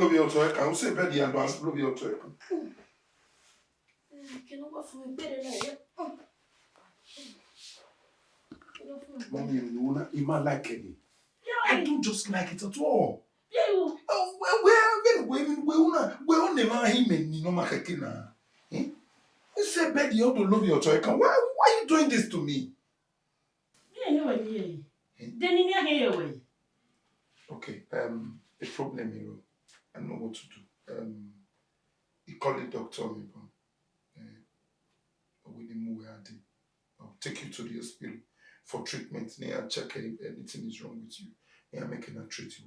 love your toy. Can you say bed and love your toy? Mommy, you might like it. I don't just like it at all. Where on the man him and no makina? You say bed you don't love your toy. Why are you doing this to me? Okay, the problem here, I know what to do. You call the doctor, I'll take you to the hospital for treatment. I'll check if anything is wrong with you. I'm making a treat you.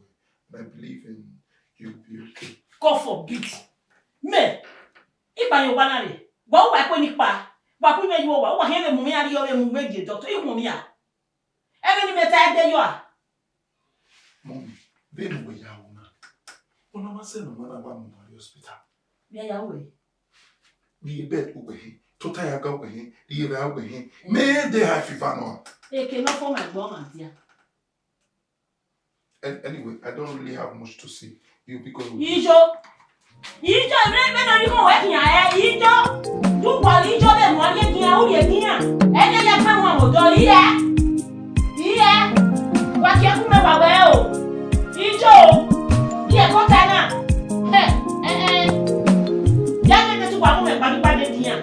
And I believe in you'll be okay. God forbid. Me, if I am banana, what will I call it? But we may go over. Here, the mummy, you doctor, you mummy. Every minute there you are. Mommy, then we are one. When I'm saying, no matter what, I'm in the hospital. Yeah, away. Be a bed over here. Total, I go over here. The other over here. May they have fever no? They cannot form my woman, dear. Anyway, I don't really have much to say. You because Ijo, men are you working here? Ijo, do what Ijo and one year, how you here? And then you come on, do here. What you remember well? Ijo, here, go Tana. Young to one woman, but by the dear.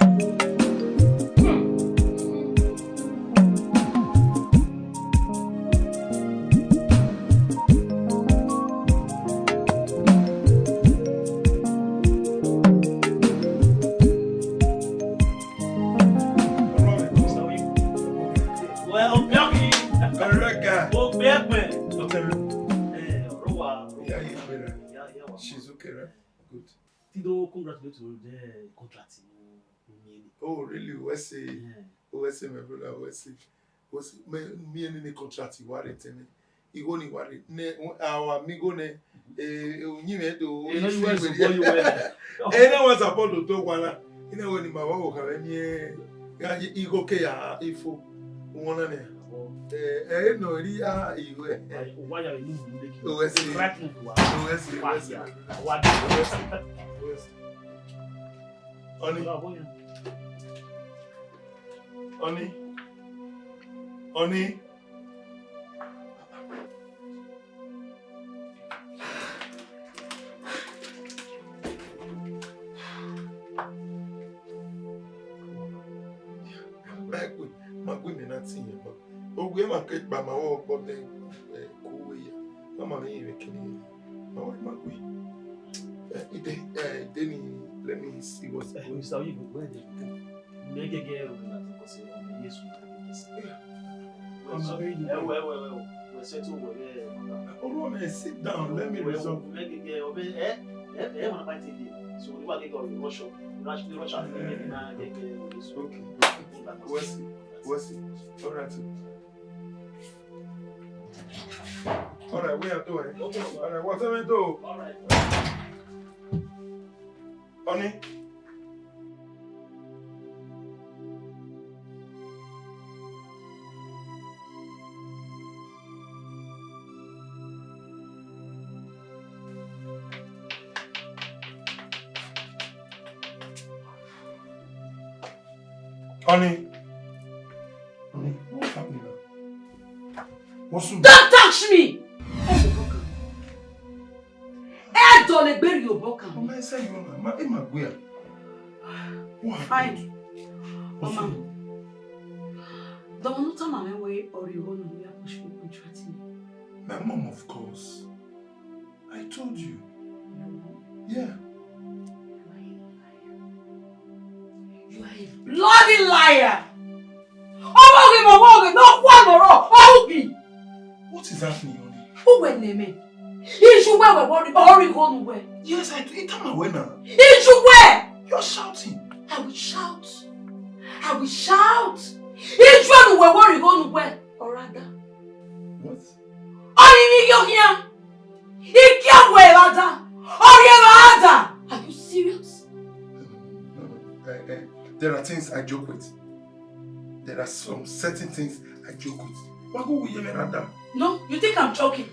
She's okay, right? Good. Tido congratulate you the contract. Oh, really? What's it? What's it, my brother? What's it? Me and the contract you are it. You go ni worry. Our amigo ne. You know what's about to talk one. You know when my wife come here. You go care ifo. One ne. No, Ria, you why are you making? What's it? Oni. My women not seeing you. Oh, we are get by my work, but then cool. Come on, here, can my wife, my queen. Then let me see what's going on. Where they go? Make a girl we're settled over sit down, let me resolve. Make a girl, so we want to go in Russia. Okay. What's it? All right. All right, we are doing. Okay. All right, what am I doing? All right. Honey. Honey, what's happening now? Don't touch me! Don't bury your book. Mama, I say you are fine. Mama, don't want to tell my way or you want to push me contracting. My mom, of course. I told you. Yeah. You are a bloody liar! Oh, not one more! What is happening, honey? Who went name me? You where we going where? Yes, I do. It's my way now. You where? You're shouting. I will shout. Each one where we going where? Or rather. What? Are you serious? No. There are things I joke with. There are some certain things I joke with. What go with you, Benard? No, you think I'm joking?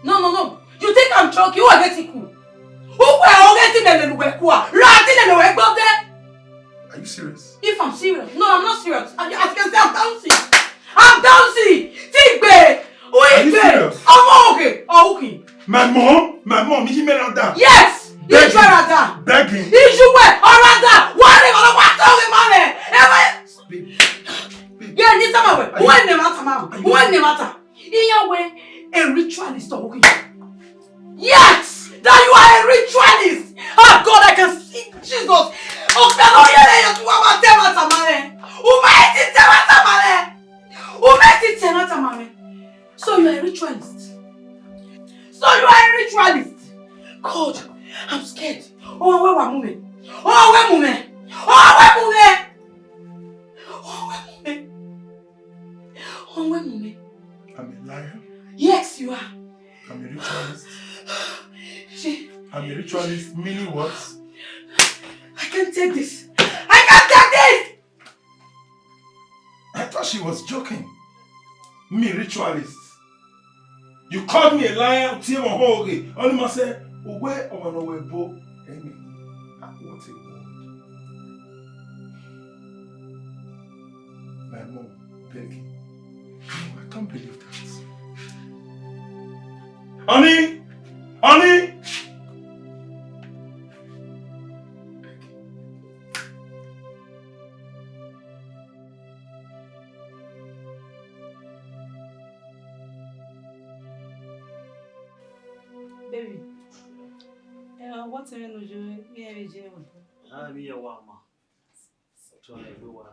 No. You think I'm joking? You are getting cool. Are you serious? If I'm serious. No, I'm not serious. As you can say, I'm dancing. I'm dancing. Tigbe. Are you serious? I'm okay. Okay. My mom, you made that. Yes. You try that. Begging. You were that. What are you going to tell me, mommy? Yeah, you tell me. When the matter? In your way, a ritualist. Okay. Yes, that you are a ritualist. Oh God, I can see Jesus. Oh, fellow, so you are a ritualist. God, I'm scared. Oh, where are you? I'm a liar. Yes, you are. I'm a ritualist. I'm a ritualist, meaning what? I can't take this. I thought she was joking. Me, ritualist. You called me a liar, only must say, where or no way, Bo? Amy. What a word. My mom, begging. I can't believe that. Honey! Baby, what's the name of your jail? I'm here, Wama. So I do one.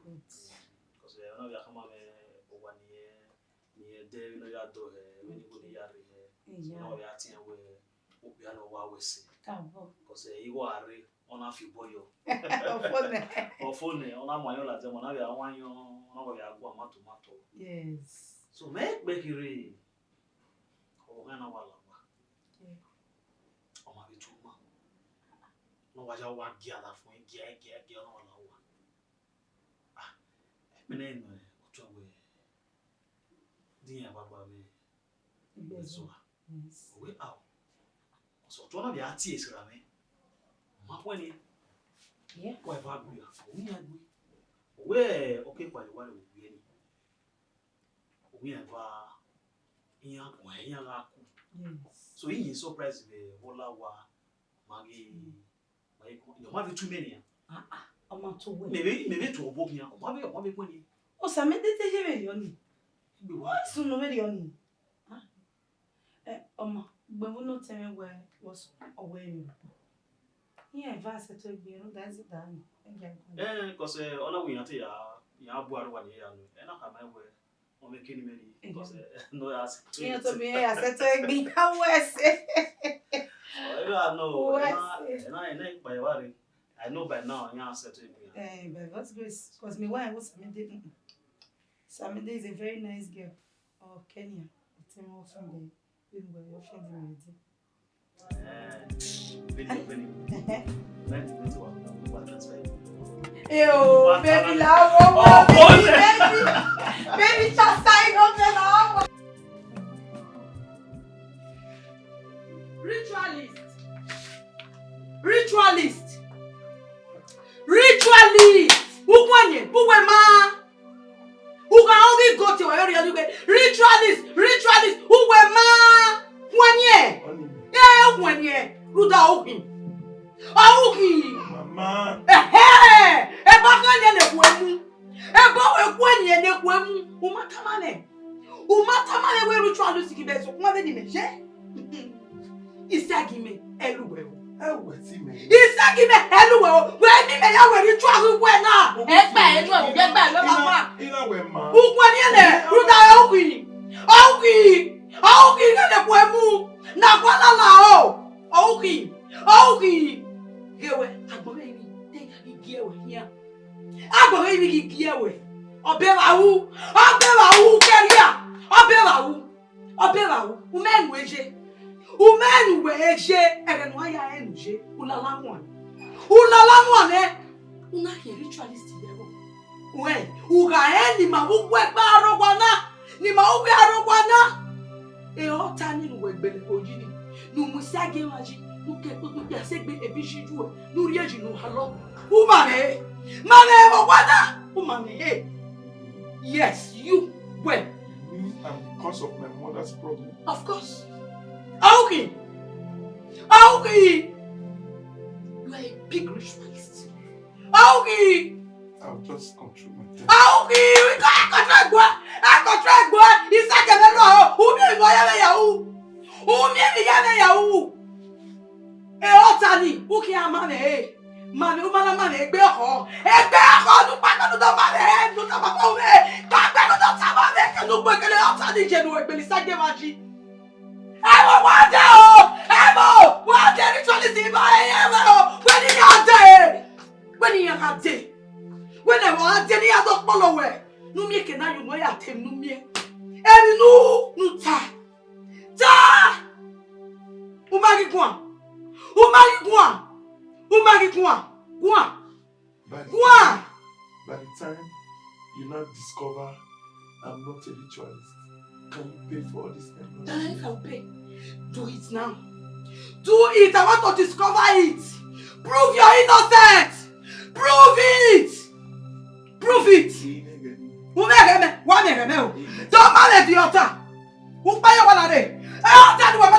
Because I know you come over 1 year, near there, you know, you do when you go to Yari. You know, you are seeing where we are always. Because you are on a few boy. Or phone, on a mile, the one I want you know, we are going to. Yes. So make Becky. Oh, I know what. Oh, my two man. No, what you want, gear that for me, gear, no one. Ah, my name, what's your way? Dear Baba, yes, we out. So, one of your tears, Rami. My money. Yeah, why, we where, okay, by the way, we have so he is surprised the whole Maggie. You might be too many. I'm not too well. Maybe to a book here, or maybe when you. Oh, some did they hear you? What soon already on you? But we not tell me where was away. Yeah, vast to be, that's it done. Because all we are here, you have 1 year, and I have my way. Making many because no ask. Yeah, to me, I said to me, how was it? I know, and I know by worry. I know by now, I answer to me. But what's grace? Because me, why was Samide is a very nice girl. Oh, Kenya. It's him also from the your friends Yo, baby, love, baby, just sign up the love. Ritualist. Who ma? Who can only go to where you get ritualist. Who ma? 1 year. Yeah, 1 year. Ruda Oki. Mama. Umatamane we ritualist ki be so kuma be ni me je. Isagime eluwe. Isagime eluwe. We mi me ya we ritual we na. Egba lo ma. Ina we ma. Ukwa ni ele ruda Oki. Oki ne bo emu. Na kwala la o. Oki. Gewe agbore ibi te igewe here. Agbore ibi igewe. Oberawu keria. Oberawu. Umenu weje. Egenu aya enuje. Ulala one. Una ritualist yebo. We, uga eni ma ukwe pa arogwana. Ni ma ukwe arogwana. E ota ni we gbele ojini. Nu musage waji. Ya segbe ebishiju no rieji no halo. Umane. Mane mo wada. Umane. Yes, you. When? Me, I'm the cause of my mother's problem. Of course. Aoki. Aoki. You are a big ritualist. Aoki. I'll just control my time. Aoki, we got contract boy. I contract boy. Is that the who me boy yahu? Who me yahu? Otani, who can mane? Mane, umana mane, egbe ho du pa do mane, do ta ba ko me. Pa do ta ba me, ke no gbe kele otani je no egbe li sage maji. Ewo wande o! Ewo! Wande ritualist in my ewo! When you are there! When you are there! When I want to get out of Polowe, no me can I know ya tem no me. And no ta. Ta! Umagi kwa. By the time you now discover I'm not a ritualist, can you pay for all this energy? I can pay. Do it now. Do it. I want to discover it. Prove your innocence. Prove it. Prove it. Don't manage the altar. Who buy your one day? I don't know what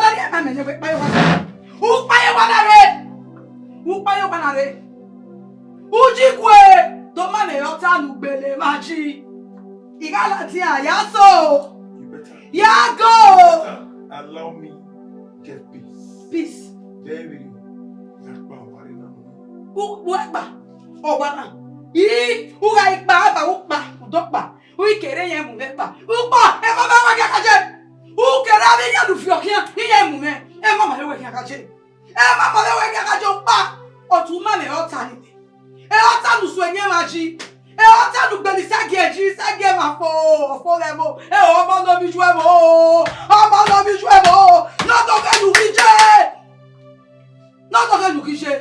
who buy your one day? Who buy your one day? Who jikwe? Don't manage your altar. Nubele maji. Igalatia yaso. You better. Yeah, go. Allow me get peace. Peace. There we go. Uekba. Owana. Uga ikba ba ukba. Udokba. Uikere ye mumekba. Ukba. E mama wa kakaje. Ukera be ya du fiokia. Iye mume. E mama le we kakaje. E mama le we kakaje ukba. Otuma me otanite. E otanu so enye maji. E otanu gbe ni sage ma fo lemo. E o mo no bi juemo. Omo no bi juemo. No to ke lu kije. No to ke lu kije.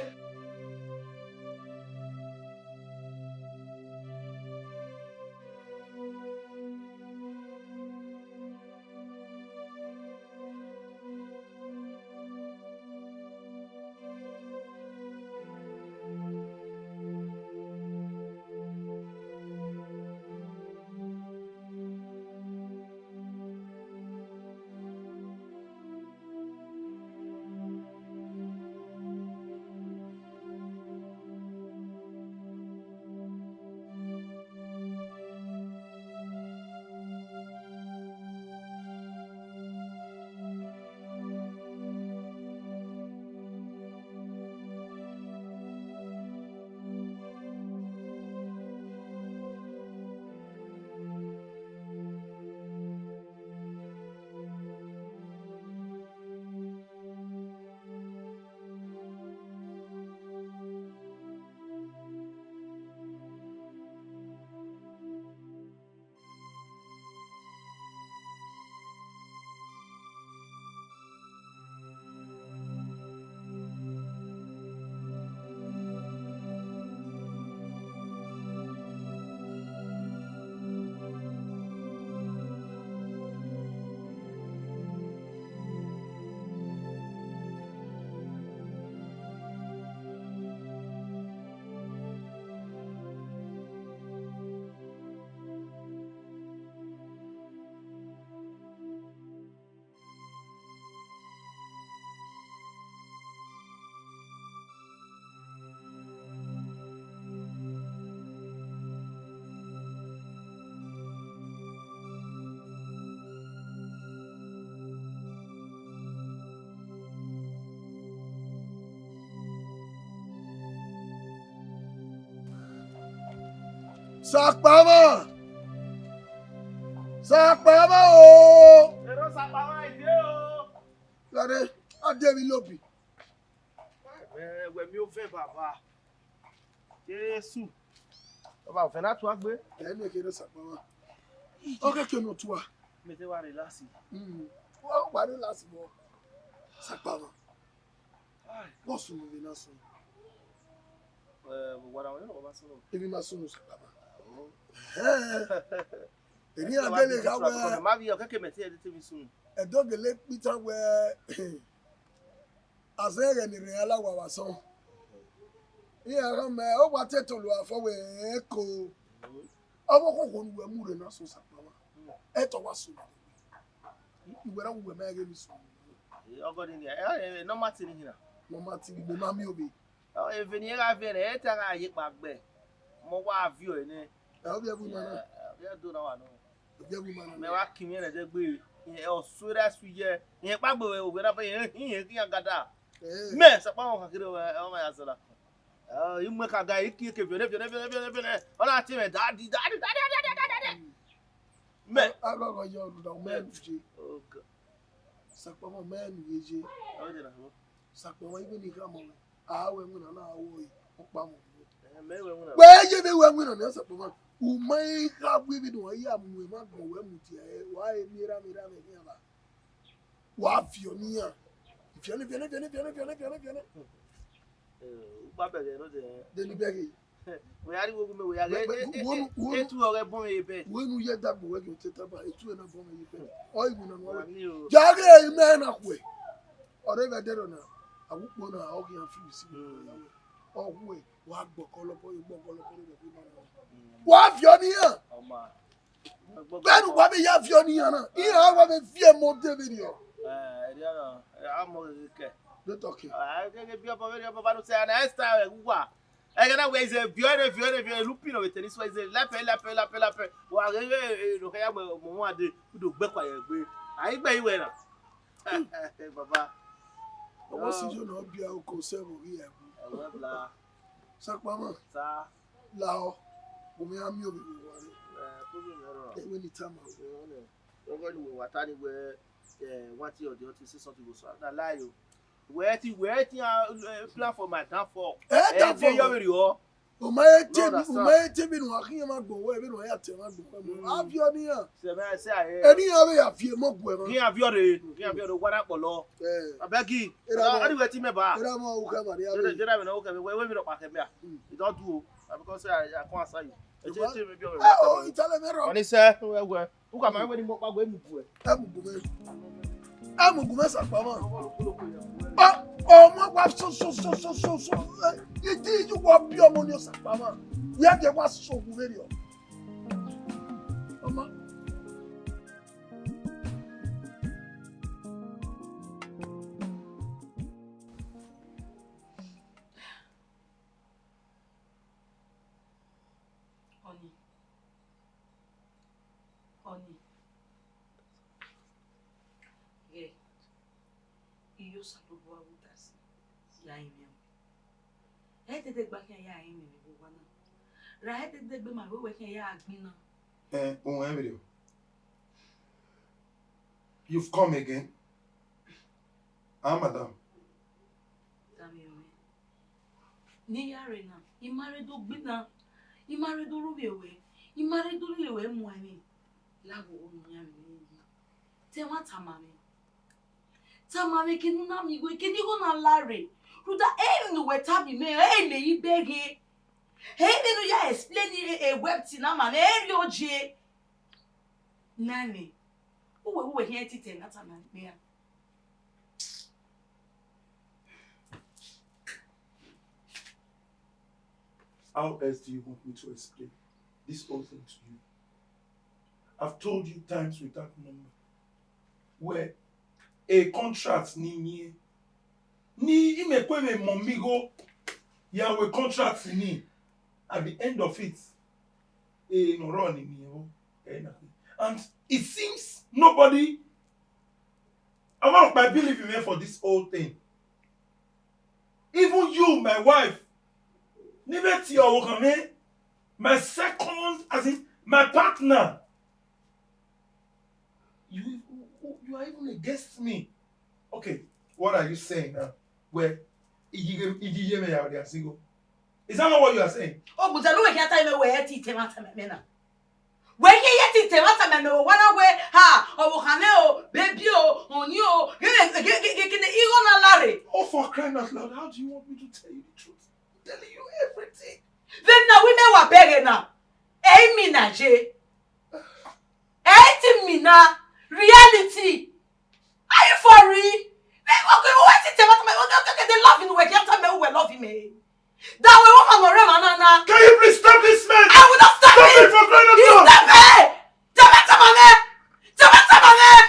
Sakpama! Sakpama o! Edo Sakpama Iye o! Lade, Ademi Lobi. Wẹ̀ mi ò fẹ́ bàbá. Jésù. Bàbá ò fẹ́ náà tún wá gbé. Ẹ̀mí èké Edo Sakpama. Ọkẹ́ kí o nù tún wá. Mi ti wá rí láti. Wọ́n wà ní láti bọ̀. Sakpama. Wọ́n sùn mí náà sùn. Wàrà wọn yóò bá sọ̀rọ̀. Èmi máa sùn Sakpama. Èmi àgbélé ká wẹ́. Má bí ọ̀kẹ́kẹ́ mẹ̀tí ẹ̀ tẹ́ mi sùn. Ẹ̀dọ́gẹ̀lẹ́ pítà wẹ́. Azere ni reala wa wason. Iya me o wa tetolu afowe eko. Awo ko nu amure na so sapama. Eto wa so. Iwera wo me age mi so. Ogodi ni no mati ni hina. No mati ni mami obi. Eveni ga vere eta ga yi pagbe. Mo wa view ni. E obi abu mana. Ya do na wa no. Obi abu mana. Me wa kimi na je gbe. O sura suye. Yen pagbe we obi na ba yen ki yan gada. Me sapama ka kire o ma ya sala. You make a guy ki ke vene. Ola ti me daddy. Me Agogo yo do men fuji. okay. Sapama men yeje. O de na ho. Sapama ibi ni ka mo. Ahoemwen na awo yi. Opa mo. Me we mu na. Where you be when na sapama. Umai ka gbe bi no ya mu e ma gbo we mu ti e wa e mira me ni ala. Wa fioniya. Fiona. Ba bere no de. Deni begi. We ari wo me we ari etu ore bon e be. We nu ye dagbo we go teta ba etu e na bon me be. O ibu na no. Ni o. Jage ime na kwe. Ore be dero na. Awupo na o ki an fi si. O we wa gbo kolopo re be na. Wa fioniya. O ma. Benu wa be ya fioniya na. Iya wa be fie mo de video. Eri ana. Amo ke. They talking. Get be up very up about say na style wa. Na we is a viore lupino with this was a lape. Wa no ka ya mo ade do gbe kwa ya gbe. Ai gbe iwe na. Baba. O si jo no bia o ko se bo ri e. Bla. Sakpama. Sa. La o. Bo me ami obi wo wa. Problem ero. E we ni tama. O go ni we wata ni we what you do to see something go so. Na lie o. Where ti plan for my downfall. Downfall. O ma te bi no akin ma gbo we bi no ya te ma gbo mo. Afio ni ya. Se me say aye. Eni ya be ya fie mo gbo e mo. Kin afio re wara polo. Abegi. Anyway ti me ba. Era mo u ka ba ya. Jera me na o ka we mi do pa ke me a. You don't do because I come aside. E je ti me bi o. Oh, itale me ro. Oni se we. U ka ma we ni mo pa gbo emu bu e. Amugu me Sakpama. Oh, my wife so. It did you want pure money, Sakpama. We have the was so video. Mama. Honey. Yeah. Iyo salubu awutasi. Ya ime. Hete gba kan ya ime ni bo wana. Ra hete gbe ma we kan ya agbin na. Video. You've come again. Madam. Tamiwe. Ni yare na. Imare do gbina. Imare do rubewe. Imare do lewe mu ani. Lawo onunya mi. Te wa tamame. Tamame kinu na mi we kini go na lare. Ruda no we tabi me me yi bege. No ya explain a web ti na ma na oje. Nani. We here tite na tamame me. How else do you want me to explain this whole thing to you? I've told you times without number where a contract ni imekwe me momigo ya we contract ni at the end of it no run and it seems nobody among my belief in me for this whole thing. Even you, my wife, my second, as in my partner, you are even against me. Okay, what are you saying now? Where is that not what you are saying? Oh, but I know I can't tell you where to tell me. Where you tell me one away, ha, or Haneo, baby, on you, get the Larry. Oh, for crying out loud, how do you want me to tell you the truth? I'm telling you everything. Then now we may were begging now. Eh, Mina J. Eh, Mina, reality. Are you for real? Okay, what is it? me. That way, woman, Nana. Can you please stop this man? I will not stop Stop it. it for crying out You loud! stop it.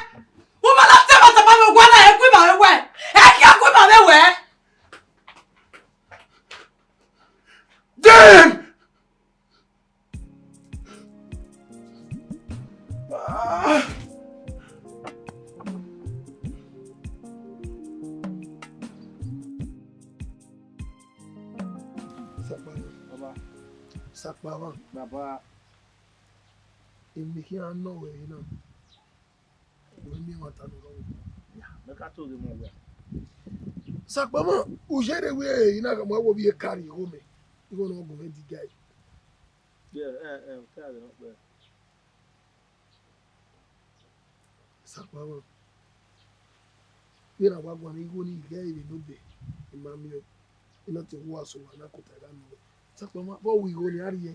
Woman, I'm telling you, what I equip my way. I can't quit my way. Damn! Sakpama. Baba. Èmi kí á ná wẹ̀ yìí náà. Òun ní wọn tàbí lọ́wọ́. Mẹ́ka tó rí mọ́ wẹ̀. Sakpama, ujere we yìí náà kàmú ẹwọ́ bí yẹ kárí ìhó mi. Ìhó náà ọgbọ̀n mẹ́ di gáì. Káàdì náà pẹ́. Sakpama. Bí na wàgbọ́n ní ìhó ní ìgá ìrì lóde. Ìmàmí ẹ̀ iná ti wú aṣọ wà náà kò tẹ̀lé àmì rẹ̀. Sakpama, bọ́ọ̀wù ìhó ni àríyẹ.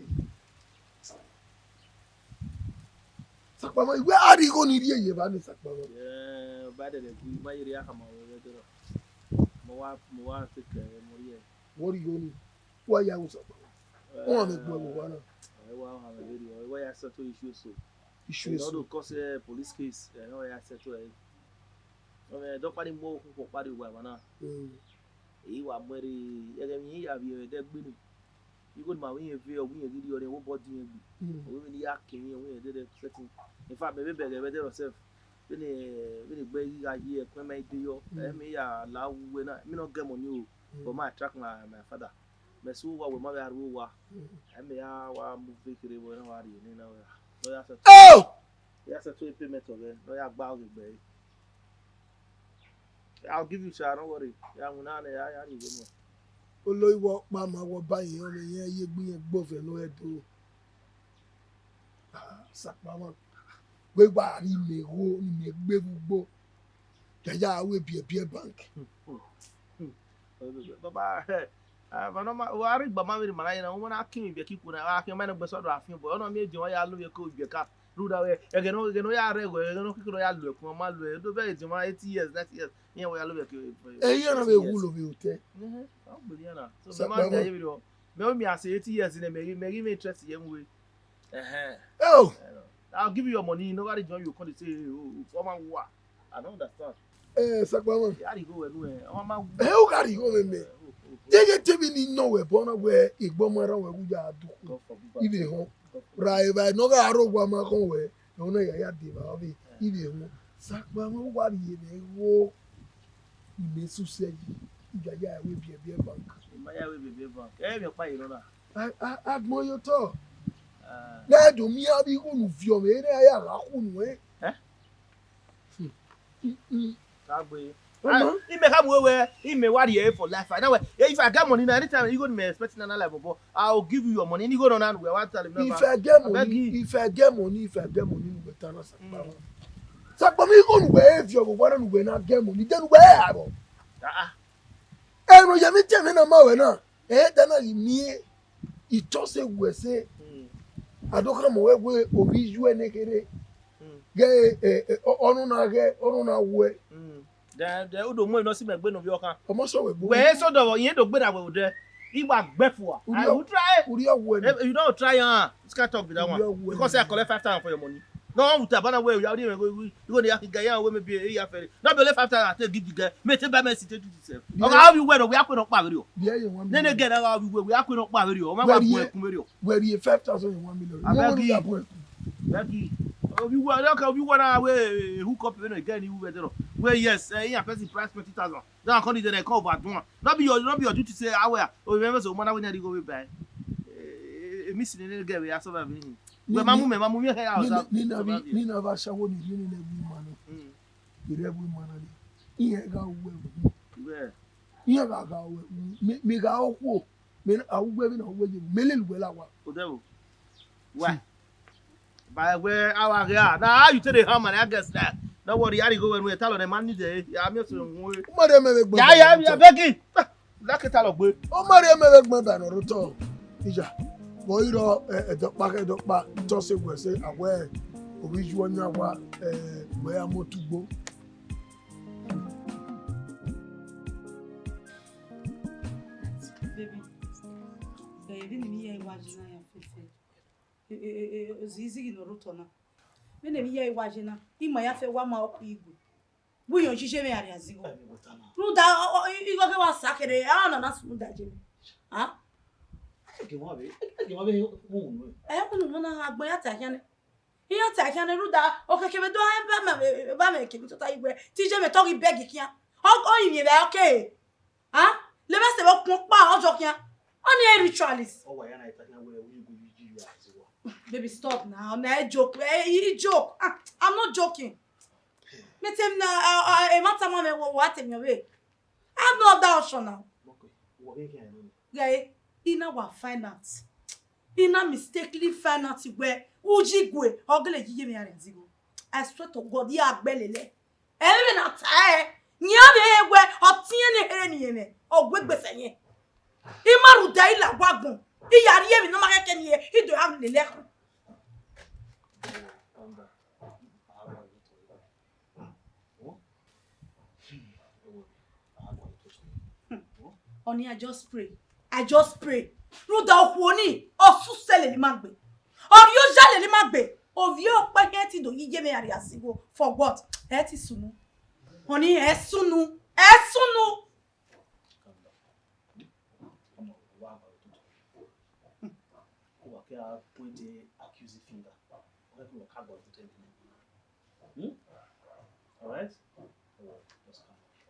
Sakpama, ìwé àrí ìhó ni ìríyẹ yẹ bá ní Sakpama. Bá dẹ̀ kú, má yẹ rí àkàmọ̀ ọ̀rẹ́ dọ̀rọ̀. Mo wá ti kẹ̀ mo rí ẹ̀. Wọ́n rí ìhó ni. Wọ́n yà wù Sakpama. Wọ́n mi gbọ́ ẹ̀wọ̀ wá náà. Wọ́n àwọn àmì lórí ọ̀ wọ́n yà sẹ́tọ̀ iṣu so. Iṣu èso. Lọ́dún kọ́sẹ̀ police case wọ́n yà sẹ́tọ̀ ẹ̀. Wọ́n mẹ́ dọ́pàdé mọ́ òkú pọ̀ pàdé ìwà ìwà náà. Èyí wà mẹ́rin ẹ̀rẹ̀ mi yà bí ẹ̀rẹ̀ gbé ni. Igo ni ma wíyẹn fi ọ wíyẹn gidi ọ̀rẹ́ wọ́n bọ́ dín yẹn gbì. Òwe mi ni yà kìíní wíyẹn dédé setting. In fact, bẹ̀rẹ̀ bẹ̀rẹ̀ yourself. Bẹ́ẹ̀ni gbẹ́ yíya yí ẹ̀pẹ́ máa dé yọ. Ẹ̀mí yà láwùwẹ̀ náà. Mi náà gẹ̀ mọ̀ ní o. But my attract my father. Mẹ sọ wa wẹ̀ má bẹ̀ ariwo wa. Ẹ̀mí yà wà mú fẹ́kẹ̀rẹ̀ wọ̀ náà wà rí ní náà wẹ̀. Lọ́yà sẹ́tọ̀. Yà sẹ́tọ̀ payment ọ̀rẹ́. Lọ́yà gbá ọ̀rẹ́ gbẹ̀. I'll give you share, don't worry. Yà mú náà yà rí ìwé mọ̀. Olóyìnbó pa máa wọ báyìí ọmọ yẹn yé gbìyànjú gbọ́fẹ̀ ló ẹ̀ tó. Sakpama gbégbá àrí mèwó mègbé gbogbo jẹjẹ àwọn ebìẹ̀bìẹ̀ bank. Baba wà á rí gbàmá mi màrá yẹn náà wọ́n náà kí mi bẹ̀ kíkù náà wà á kí wọ́n máa ń gbé sọ́dọ̀ àfihàn bọ̀ ọ̀nà mi jẹ́ wọ́n yà lóye kó ibẹ̀ ká rúdà wẹ̀ ẹ̀gẹ̀ náà yà rẹ̀ wẹ̀ ẹ̀gẹ̀ náà kíkù náà yà lù ẹ̀kún ọmọ lù ẹ̀ ẹ̀dọ́ bẹ́ẹ̀ jẹ́ wọ́n 80 years 90 years yẹn wọ́n yà lóye kó. Èyí yẹn náà bẹ wúlò mi ò tẹ́. Mẹ́wọ́n mi àṣẹ 80 years ní mẹ́rí mi interest yẹn wẹ̀. I'll give you your money. Nobody join you. Come say, "Oh, former war." I don't understand. Sakpama. You gotta go anywhere. Who got you home, man? Take it ni no we born where Igbomara we uja adu. Ibe ho. Right by no ga ro gwa ma kon we. No na ya de ba obi. Ibe ho. Sakpama wa ye ne wo. Ibe su se yi. Iga ya we bie bank. Ma ya we bie bank. Me pa yi no na. I admire your talk. Na do mi abi ko nu fi o me na ya la ku nu e. Sagbe. He may come where he may worry here for life. Now if I get money now anytime you go to me expecting another life but I'll give you your money. You go on and we want tell him if I get money we better not Sakpama. Sakpama you go nu we if you go want nu we na get money then we abo. No ya mi tell me na ma we na. Dana mi ito se we say adokra mo we obi ju enekere ge onu na we the odo mo no si me gbe no bi okan omo so we we so do yin do gbe na we de igba gbefu I will try you don't try this can't talk with that one because I collect 5,000 for your money no one with bana way you go dey get yan we maybe e ya fere no be 5,000 I take give you guy me take buy me sit to yourself okay how you we akwin no pa we o ne get how we akwin no pa we o ma gba bu ekun we o where you 5,000 in 1 million Becky we want we hook up when again you better where yes here person price 20,000 then come dey come over one not be your duty say aware o remember so man we need go buy missing any girl we are so me mamu me here ni na ba shawo ni ni na bu manu ire bu manu ni ihe ga uwe where ihe ga uwe mi ga okwo me awugwe bi na uwe ji melelugwe lawa o dewo why by where our here now you tell the hammer I guess that don't worry I go when we tell them man need ya me so nwe o mare me gbe ya Becky like tell ogbe o mare me gbe ba no ruto ija bo iro edokpa to se gwe se awe obi ju onya wa bo ya motugbo baby. Baby, me here watching na fefe. Zizi no rutona. Me ne me here watching na. Ima ya fe wa ma oku igwe. Buyo jije me ari azigo. Ruda igo ke wa sakere ana na su da je. Ah? Ege wa be won. Kunu na agbon ya ta kian. Iya ta kian ruda o keke be do ba me ke bi to ta igwe. Ti je me to ri beg kian. O yin be okay. Ah? Le ba se bo kun pa ojo kian. Only a ritualist. Oh, why am I talking about you? Baby, stop now. Now joke. You joke. I'm not joking. Let him now. A matter man what him your way. I have no other option now. Guy, in our finance, in a mistakenly finance where Ujigwe ogle give me a zigo. I swear to God, you are belly. Even at Nya where obtain any or wig besanye. Imaru daila wagon. Iyari mi no ma keke ni e do am le lekun. Honey, I just pray. Ruda okwoni osusele ni magbe. Ori o jale ni magbe. Ovi o pe eti do yije me ari asigo. For what? Eti sunu. Honey, esunu. Point the accusing finger. All right? Let's come.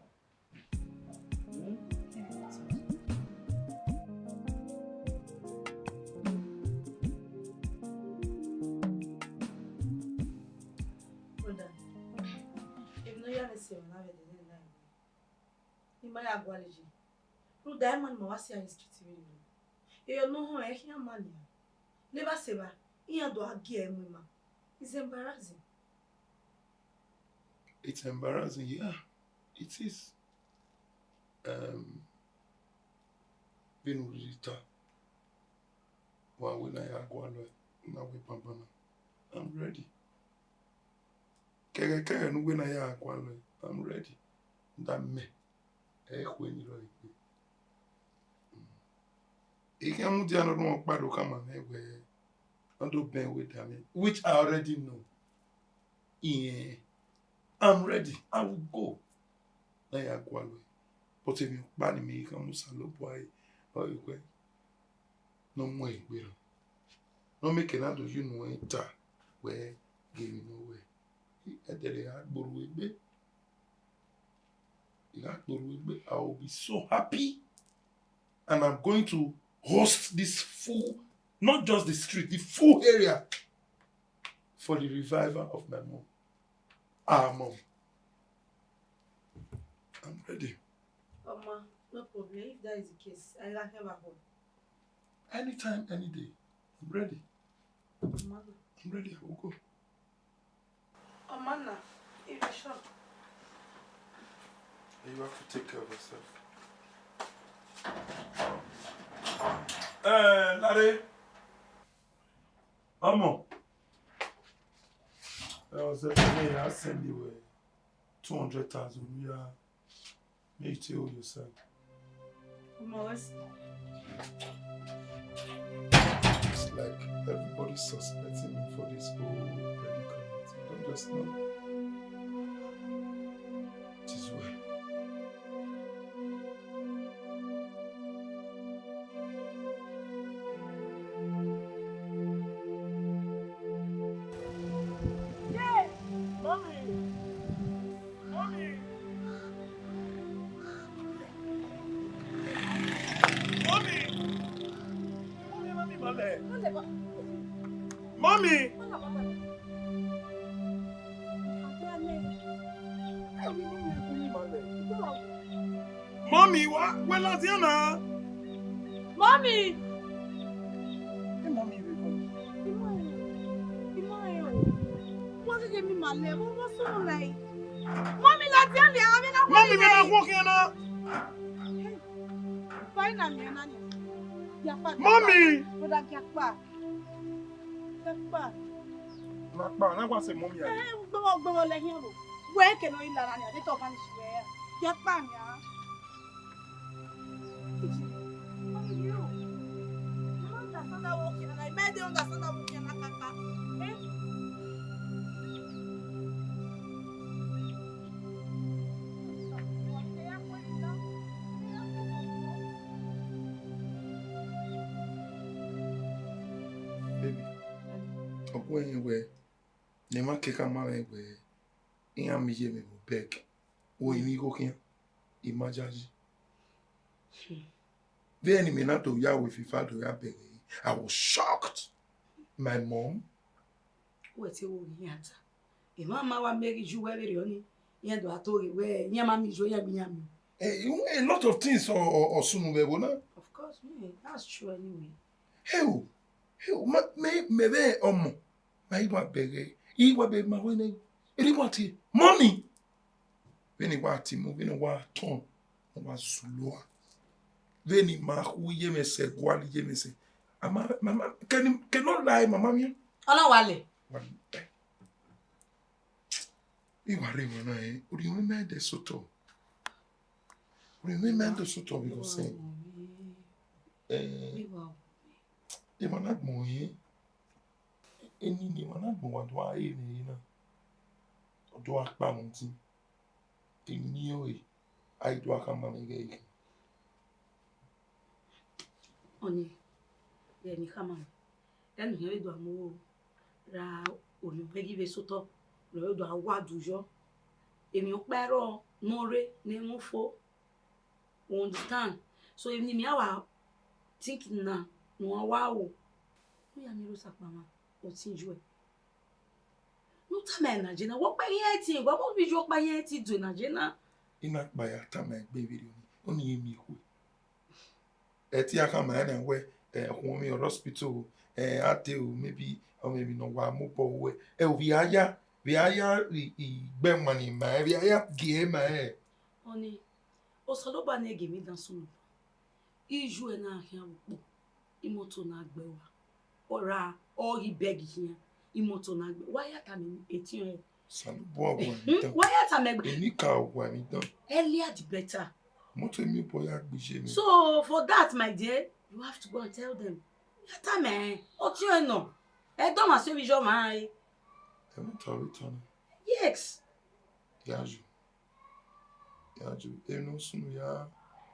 If no you say na we dey na. Ima ya gwaleji. Ruda man mo wasi a street we. E no ho e hia man ya. Never say ba. Iya do agi emu ma. It's embarrassing. It's embarrassing, yeah. It is. Benin Rita. When I go now we pambana. I'm ready. Kege no when I go I'm ready. That me. When you like. Ikamu dia no no pado kama me we ando ben with them, which I already know. Yeah. I'm ready. I will go. Na ya go alwe. But if you ban me kamu salo boy or you go. No more we. No make another you know enter where give me no way. Edele agboru egbe. I will be so happy. And I'm going to host this full, not just the street, the full area for the revival of my mom. Our mom. I'm ready. Mama, no problem. If that is the case, I can have a home. Anytime, any day. I'm ready. Mama. I'm ready. I will go. Oh, Mana, if you're sure. You have to take care of yourself. Larry. Amo. I was at me, I send you 200,000. You are make you yourself. It's like everybody's suspecting me for this whole predicament. I don't just know. It is well. Mommy! Mommy, what? Well, Latiana! Mommy! Hey, Mommy, What did you mean, my leg? What's so like? Mommy, Latiana, I'm in a Mommy, we're not walking now! Finally, Mommy! Not say mommy. Where can we learn? They talk and swear. Okwenwe nema keka mame we inya mije me mo beg o imi go kin imajaji then me not to ya with fifa to ya beg. I was shocked. My mom What's your yata? A mama wa make you very only. Yendo atori where Yamami Joya Miami. A lot of things or soon we will. Of course, that's true anyway. Hell, me be my iwa beg. Iwa be my winning. Anybody money. When it was moving a war ton was slow. Veni ma huye me se gwali ye me se. Mama cannot lie, mama mi. Ona wale. Iwa re mo na remember the soto. Remember the soto because say Iwa na mo ye. Eni ni wa na mo wa do aye ni na. Odo akpa mo ti. Eni o e. Ai do akama me ge. Oni, ni kama. Then here do amu ra olubegi ve soto. Lo do awadujo. Emi opero more ne mufo. Understand? So if me awa thinking na no wow. We are miro sakmama. Otinjwe. No time na jena. What by yeti? What we joke by yeti do na jena? Ina by a time baby only me who. Eti aka ma na we home hospital ate o maybe or maybe no wa mo po we we aya gbe money ma we aya gie ma Oni osoloba na ege mi dan sunu iju na ahia wo imoto na agbewa ora o ibeg hia imoto na agbe wa ya ta mi etin e sanu bo mi dan wa ya ta me gbe ni ka wa mi dan earlier the better. So for that, my dear, you have to go and tell them. Yata me, what you know? I don't want to see your mind. Yes. Yaju. No sooner ya.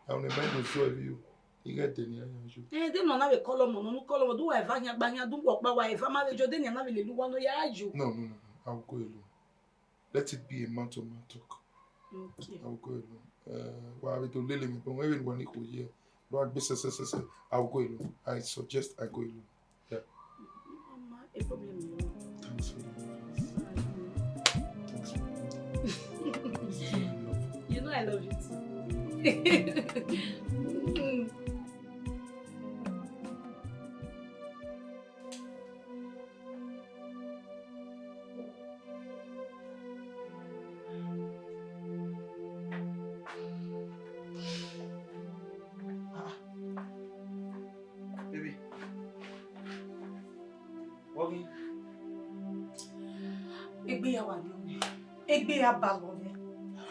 I'll never go show you. You get the near you. They don't have a column, no column. Do I find your bang? Do walk by wife? I'm a Jordan and I will do one of you. No. I'll go alone. Let it be a man to man talk. Okay. I'll go alone. Why we do lily me, but when one equal here, Lord business, I'll go alone. I suggest I go alone. Yeah. A problem. Thanks for the You know I love you too.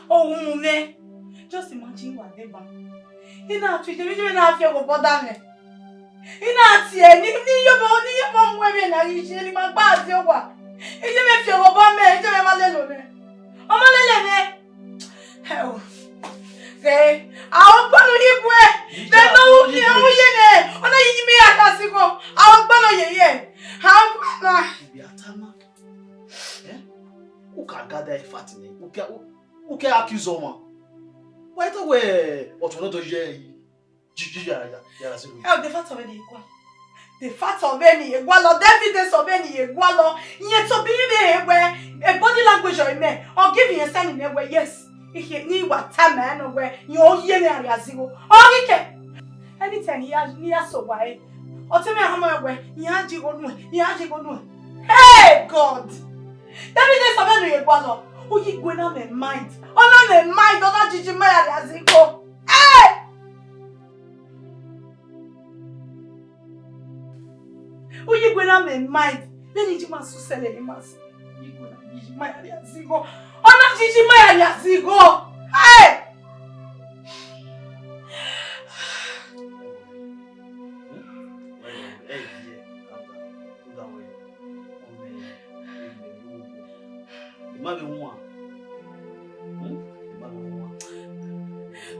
Oh, me. Just imagine what they ban. Ina tu je me na fi go boda me. Ina ti e ni yo mo we na ri se ni ma gba ti o wa. E je me fi go bo me, je me ma le lo me. O ma le me. Hell. Say, àwọn gbonu ni bu e. Dem no ni o ye ne. Ona yi mi ata si go. Àwọn gbonu ye. Àwọn gbonu. Bi atama. Who can gather a fat in it? Who can accuse someone? Why the way? What will not do ye? The fat of any equal. The fat of any equal, the evidence of any equal, yet to be where a body language or me, or give you a sign in a way, yes. If you need what time man or where you all year as you or anything he has near so why. Or tell me how much where you had you go. Hey, God! Evidence of any equal. Who you going on my mind? On my mind, don't judge my as it go. Hey! Who you going on my mind? Then you must sell it, must. You going to judge my as it go. On not judge my as it go. Hey!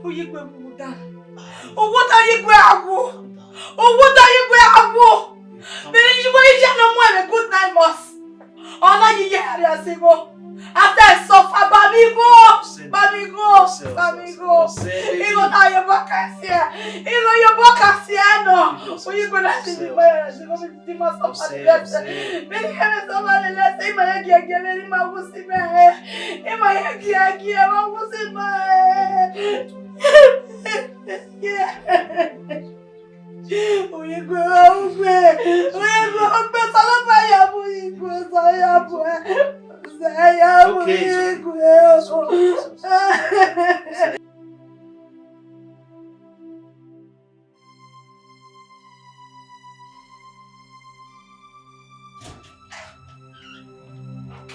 Who you going to down? Oh, what are you going to do? Oh, what are you going to do? Then you will no more good 9 months. Ọ̀nà yíyẹ àrẹ àṣìwò. After I suffer, Bamigo. Igo na your bokasia. Igo your bokasia no. When you go to see me, I go to the must of the Many have somebody less. In my head, in my wussy man. In my head, my wussy man. We go away.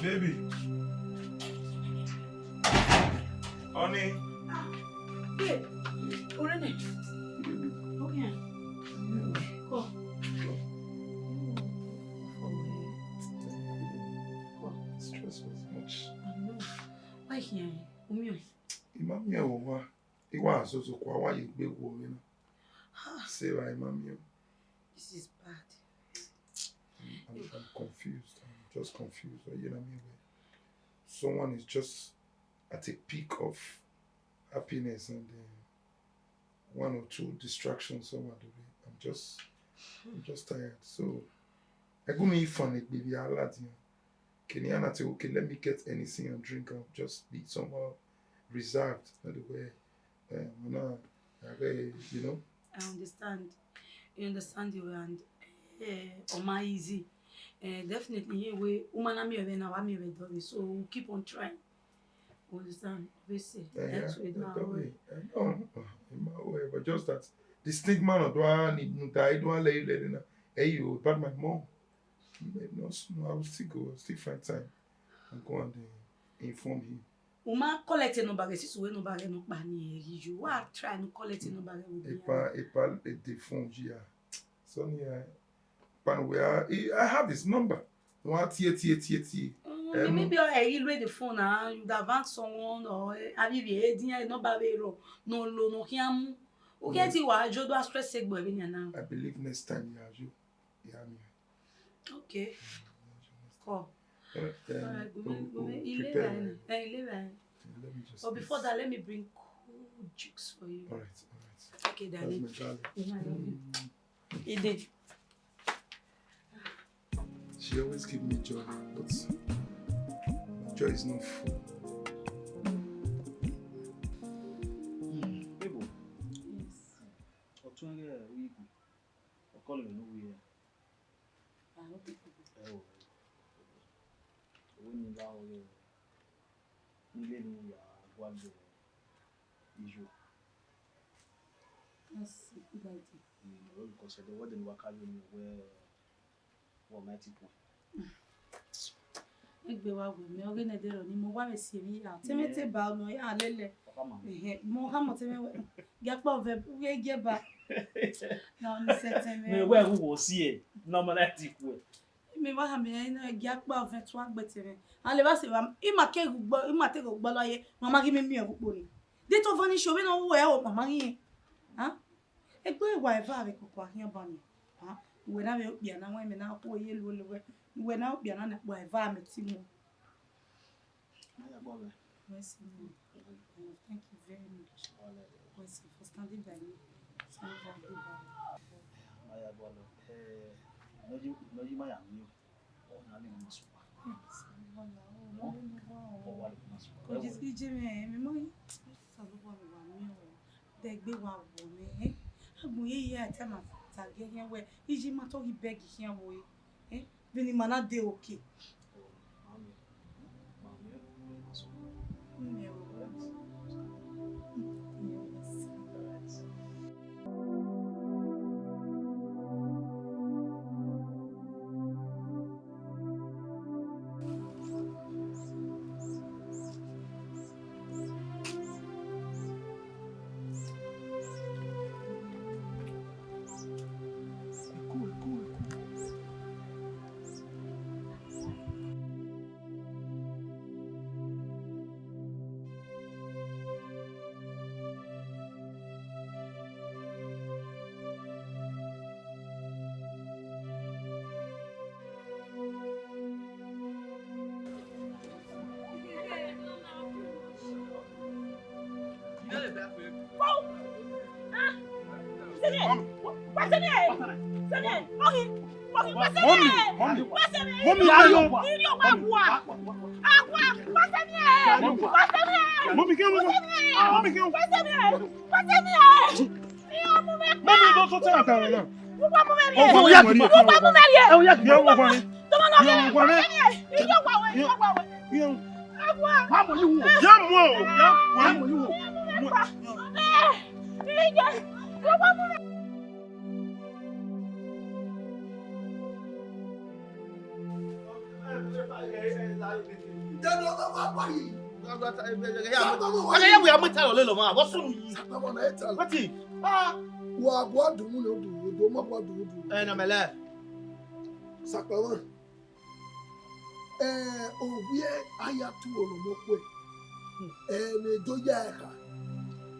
Baby. Honey. Hey, Orene. Okay. Go. Stress was much. I know. Why here? Umio. Imami owa. Iwa asoso kwa wa yegbe wo mi na. Say why imami. This is bad. I'm confused. I'm just confused. You know what I mean? Someone is just at a peak of happiness and one or two distractions somewhere. I'm just tired. So I go me fun it baby I lad you. Can you not say okay let me get anything and drink and just be somehow reserved by the way. You know? I understand. You understand you and Oma easy. Definitely we umanami we na wa mi we do so we'll keep on trying. Understand? Obviously. That's way now. No, in my way, but just that the stigma of one need no die, don't let you hey you but my mom. No, I will still go, still find time and go and inform him. Uma collect no bag, sis we no bag no bani you wa try no collect no bag with me. Epa de phone gia. So near pan where I have his number. No tie. Maybe I read the phone now. You have found someone or have you been no bavero no lo no hiam. O get you wa jodo stress egbo e now. I believe next time you me. Okay. Cool. Prepare. Let me just. But before that, let me bring cool jukes for you. All right. Okay, darling. That's my darling. He did. She always gives me joy, but joy is not full. Baby. Yes. That's a good idea. Because the word in Wakalu were mighty point. Egbe wa we me oge ne dero ni mo wa me si mi ya temete ba no ya lele mo ha mo teme ge pa ve we ge ba na ni seteme Me we wo si e normal ati ku mi wa ha me na ge pa ve to agbetere an le ba se wa I ma ke gbo I ma te go gbo loye mama gi mi e pupo ni de to vani show we na wo e o mama yin ha egbe wa e va be ko kwa hin ba ni ha we na me bia na wa me na ko ye lo le we na bia na po e va me ti mo. Yes, thank you very much. Yes, for standing by me.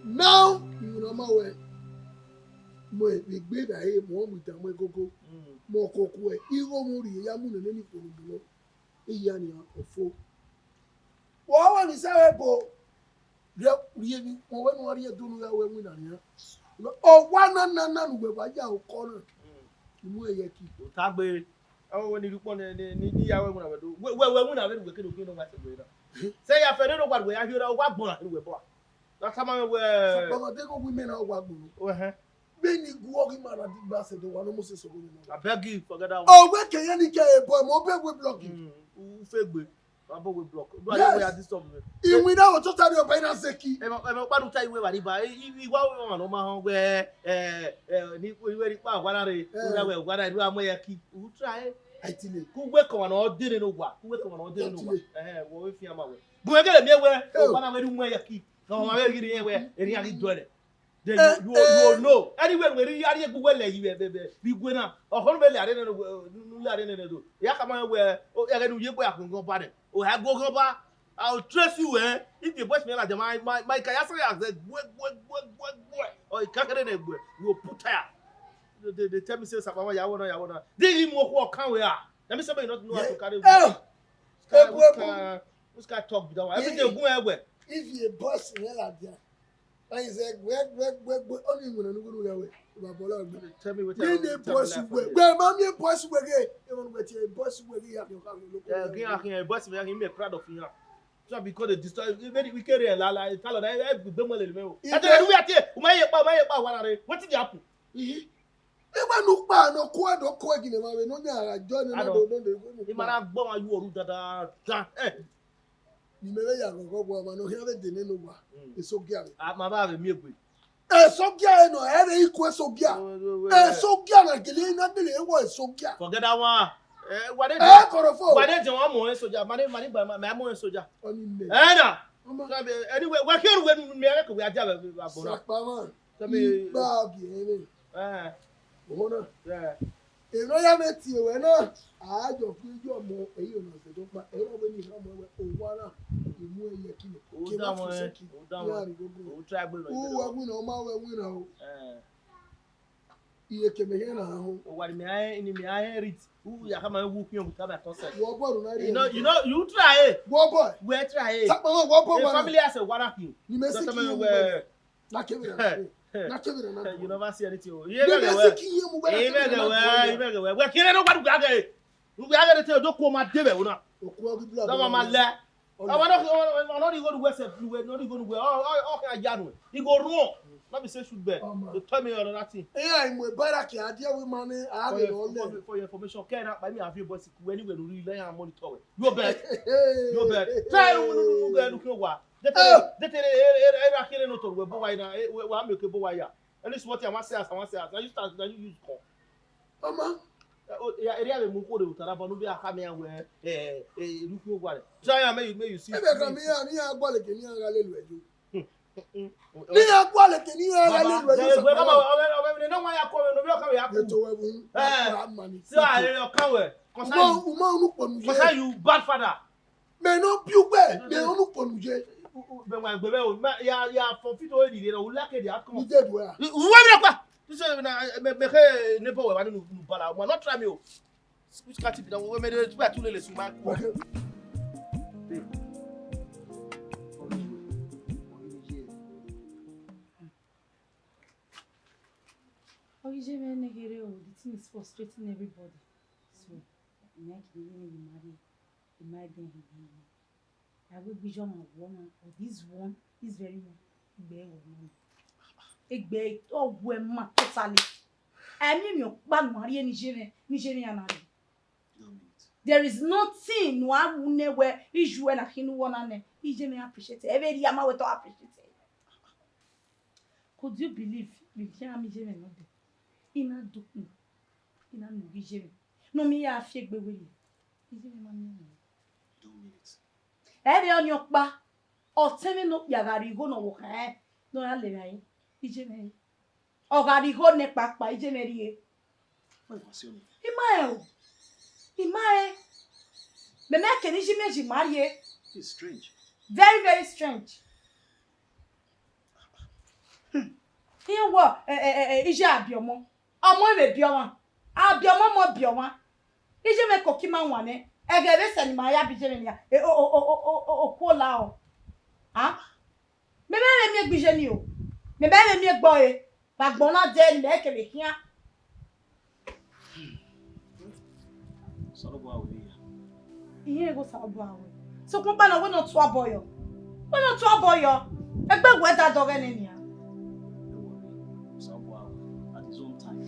Now, you know my way. Mo we gbé da e mo mu da mo gogo. Mo kokko e. Iro mo ri ya mu na ni polubulo. Iya ni ofo. Wo wa ni sawe bo. Rie ni mo we no ri e dunu ya we mu na ni. O wa na nu gbe ba ja o ko na. Mu e ye ki. O ta gbe. O we ni rupo ni ya we mu na we do. We mu na we do ke do no ma se gbe na. Say ya fe no gba we ya hiora o wa gbon na we bo. That's how we were. But they go women are wagging. Many glory man at the bass of the one almost so good. I beg you, forget that. Oh, where can you get a boy? More big with blocking. Who fake? I'm with block. Do I know this stuff? If we know what to tell you about Seki, I'm about to tell you where I buy. If you go on Omaha, where we were what I do, I'm where I keep. Who try? I tell you, who work on all didn't know what? Who work on all didn't know what? Well, if you're my way. But I get a where I'm where I keep. No, I'm going to get anywhere, and you do it. Then you know. Anywhere where you are, you go well, you be winner. Or Honvelle, I didn't know. Yakama, where I don't know where I can go by it. Oh, I go back. I'll trust you, eh? If you watch me like my Kayasa, I said, what, or you can't get it, you put tire. They tell me, say, Sapama, Yawana. They even walk, can we are. Let me say, not know how to carry. Who's got talk without everything go away. If you a boss in Eladia, I said, only when I go away. Tell me what you boss where mommy boss were even with your boss where you have your boss, me proud of you. So because the destroy very we carry a la tell that be more level. I tell you we are here. What did happen? Eba no pa no kwa do kwa gine ma we no nya join no do. E mara gbon ayu oru dada. Ni mere ya go go ma no here de ne no wa. E so gia. Ma ba be mi egbe. E so gia no e re iku so gia. E so gia na gele na de e wo e so gia. Forget that one. What they do one more soldier, money by my more soldier. Anna, anyway, we're here when America we are having a bonus. Tell me, yeah. If no, I met you, and I don't feel your more a unit. But when you come over, oh, you move your key. Oh, travel. Oh, we know my window. You can be here now. What may I in me? I hear it. Who you have my whooping with other concert. You know, you try it. What boy? Where try it? Family has a one up you. You may say, where not you never see anything. You never where can I know what we are going to tell you? My devil, not my lad. I'm not even going to West, you were not even going to wear all January. You go wrong. Let me say should be. You tell me all that thing. Yeah, I'm with Baraki. I deal with money. I have it all for your information. Can't buy me a few boys when you will rely on monitor. You're bad. You're bad. Try to look at what. That I can't know to boy. I'm making boy. And this is what I must say. I must say. I used to use call. Mama. Yeah, area we move forward. Taraba no be a camera where look what. Try may you see. Ebe come here, ni agba le kini ara le lueju. Ni agba le kini ara le lueju. We come no why akọ no be come here. To we bu. So I your kawe. Concern you bad father. Me no piugbe, me no ponuje. Be wan gbe o ya for fit o di na o lake di akọ. Ni dead where. We be kwa. This is me never we wan no bala. We not try me o. Which cat be we me dey too lele su ma. the thing is frustrating everybody. So, I will be John a woman, or this one, this very one, oh, woman, totally. I mean, your bad Maria Nigerian. There is nothing no one where Israel and Hinu one and Israel appreciate every Yama will appreciate it. Could you believe we can't be Israel not there? In a document, in a Nigerian. No, me, I fake be willing. Israel man. Don't mean it. Every on your back or telling up Yagari go no walk, no, I live here. Israel. Or Gadi hold neck back by Israel. What was your name? Imae. Me make any image marry. It's strange. Very, very strange. Here what? Ije abiomo. Omo we biomo. Abiomo mo biomo. Ije me kokima wane. Ege be send my ya bije me ya. Kola o. Ah? Me be me bije ni o. Me be me gbo e. Bagbo na de ni me ke be hia. Iye go sabo awe. So kun pa na we no to aboyo. We no to aboyo. Egbe we da doge ni ya. Sabo awe at his own time.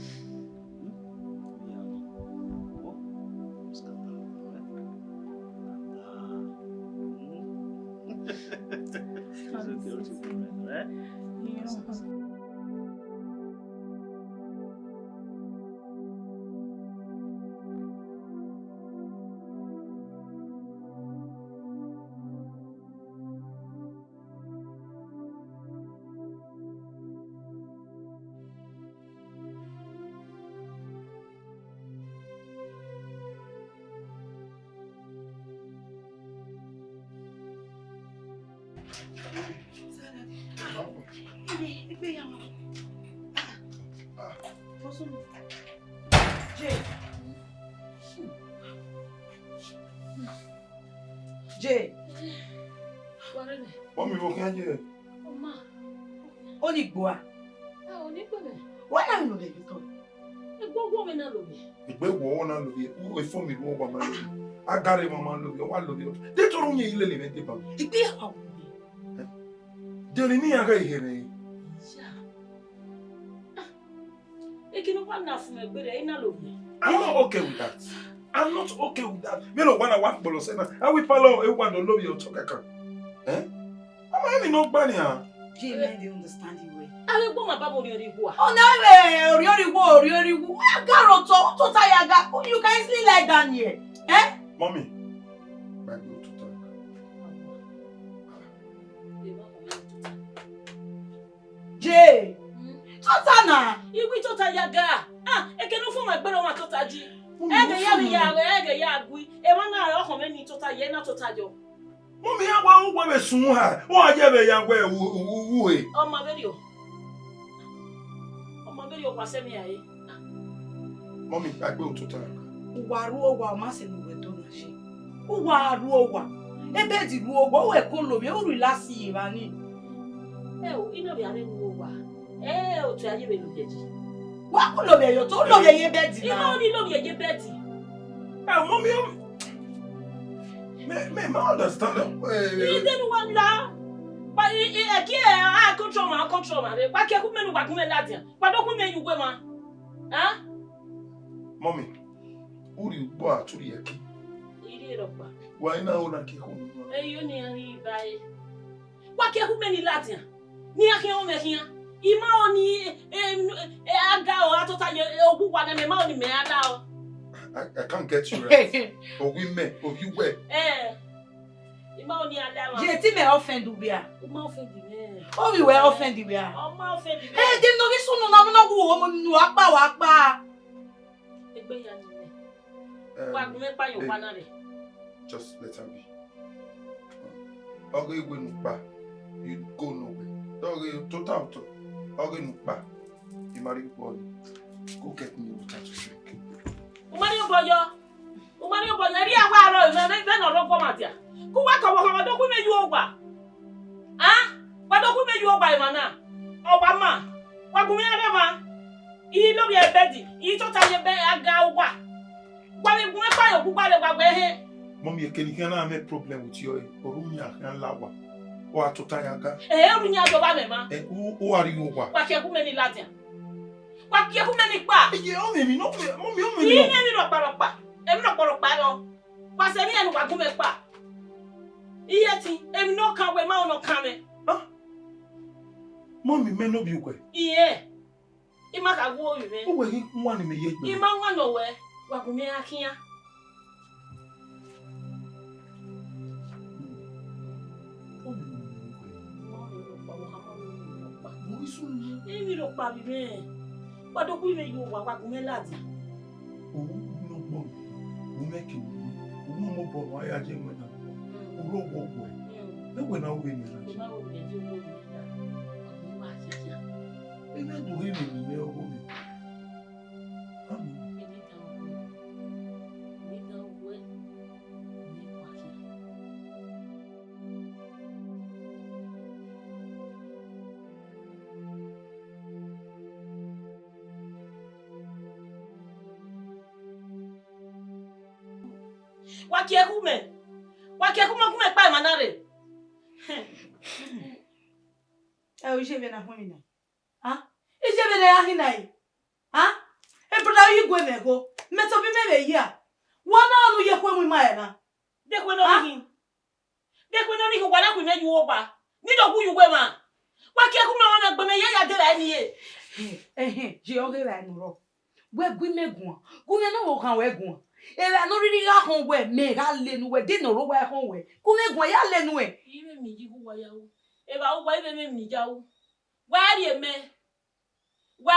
Jay. Mommy, what can you? Oma. Only boa. Only boa. Why am I not getting told? Woman, I love you. If we go on and love you, who is for me, woman? I got him, man, love you. I love you. They told me you live in the bank. It be how. Don't need a guy here. I'm not okay with that. I'm not okay with that. Me no wanna work bolo say na. I will follow everyone to love you talk aka. I'm not bani ah. Jay, man, they understand you way. I will go my babo oriwo. Oh no, oriwo. Agaro to tayaga. You can easily lie down here. Mommy. Back go to talk. Jay. Totana. You will tota yaga. E can no for my brother wa tota ji. Ege ya agui. E wa na Ahoemwen ni tota ye na tota jo. Mommy, I want to sun her. Oh, I have a young way. Oh, my video. Oh, my video was sent here. Mommy, back go to talk. Uwaru wa mase no we don she. Uwaru wa. Ebe di ru owo we ko lo be o relax yi ba ni. O ino bi are nu wa. O tu aye be lo jeji. Wa ko lo be yo to lo be ye be di na. Ino ni lo be ye be di. Mommy, me understand. You didn't want that. But I control my. Why can't you make me Latin? But don't make you go, man. Huh? Mommy, who do you buy to the yaki? Why now na ki home? You need buy. Why can't you make Latin? Near him, here. Imani, I go out of time. Oh, what am I only made out? I can't get you right. Oh, we met. Oh, you were. Je ti me offend ubia. Oh, we were offended ubia. Hey, dem no so no na wo nu apa wa pa. Egbe ya ni. Wa gun me pa yo pa na re. Just let her be. Okay, we no pa. You go nowhere. Okay, total. Okay, no pa. You marry boy. Go get me water to drink. Umani oboyo ri awa aro me no ro ko matia. Ku wa ko do ku meju ogba. Ah? Wa do ku meju ogba imana. Ogba ma. Wa ku mi ade ma. I no be a bedi. I to ta ye be aga wa. Wa me gbe pa yo gba le gba gbe he. Mommy, can you have a problem with your Orunya and Lawa? Or Totayaga? Orunya do ba me ma. Who are you? Wa ke ku me ni latin. Wa ke ku me ni pa. You only me, no, mommy, only me. Ni no pa. Emi no pa no. Wa se ni enu wa ku me pa. Iye ti, emi no kan we ma no kan me. Mommy, me no be okay. Iye. Ima ka go yu me. Who will he one in the year? Ima one no we. Wa ku me akia. Emi lo pa bi me. Wa do ku me yu wa ku me lati. Oh, no bon. Who make you? Who mo bon wa ya je mo na. Who ro wo wo. No we na we ni na. Na we ni wo ni. Ebe do we ni me o mi. Wakie kume pa manare. O je be na homina. Ha? E je be na hinai. Ha? E broda yi gwe mego. Meto bi me be ya. Wana anu ye kwemu ma na. De kwe no ni. De kwe no ni ko wala ku me ju opa. Ni do ku yu gwe ma. Wakie kume wona gbe me ye ya de la ni ye. Je o ge la nu ro. We gwi megun. Gwi no wo kan we gun. Era no riri ga hon we me ga lenu we de no ro we hon we. Ku megun ya lenu e. Ibe mi ji ku wa ya o. E ba o wa ibe me mi ja o. Wa ri me. I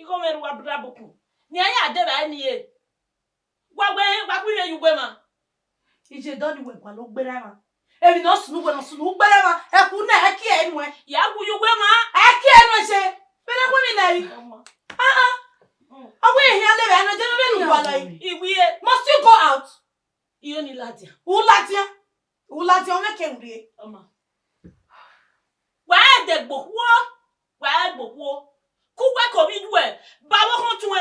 go me wa bra boku. Ni aya de ba ni e. Wa ku me yu gbe ma. Ije do ni we kwa lo gbera ma. Ebi no sunu gbera ma. E ku na e ki enu e. Ya ku yu gbe ma. E ki enu se. Be na ku mi na ri. Awe here le be na je be nu wa lai. Iwiye. Must you go out? Iyo ni latia. U latia o me ke uri. Oma. Wa de gbokwo. Ku wa ko bi ju e. Ba wo kan tun e.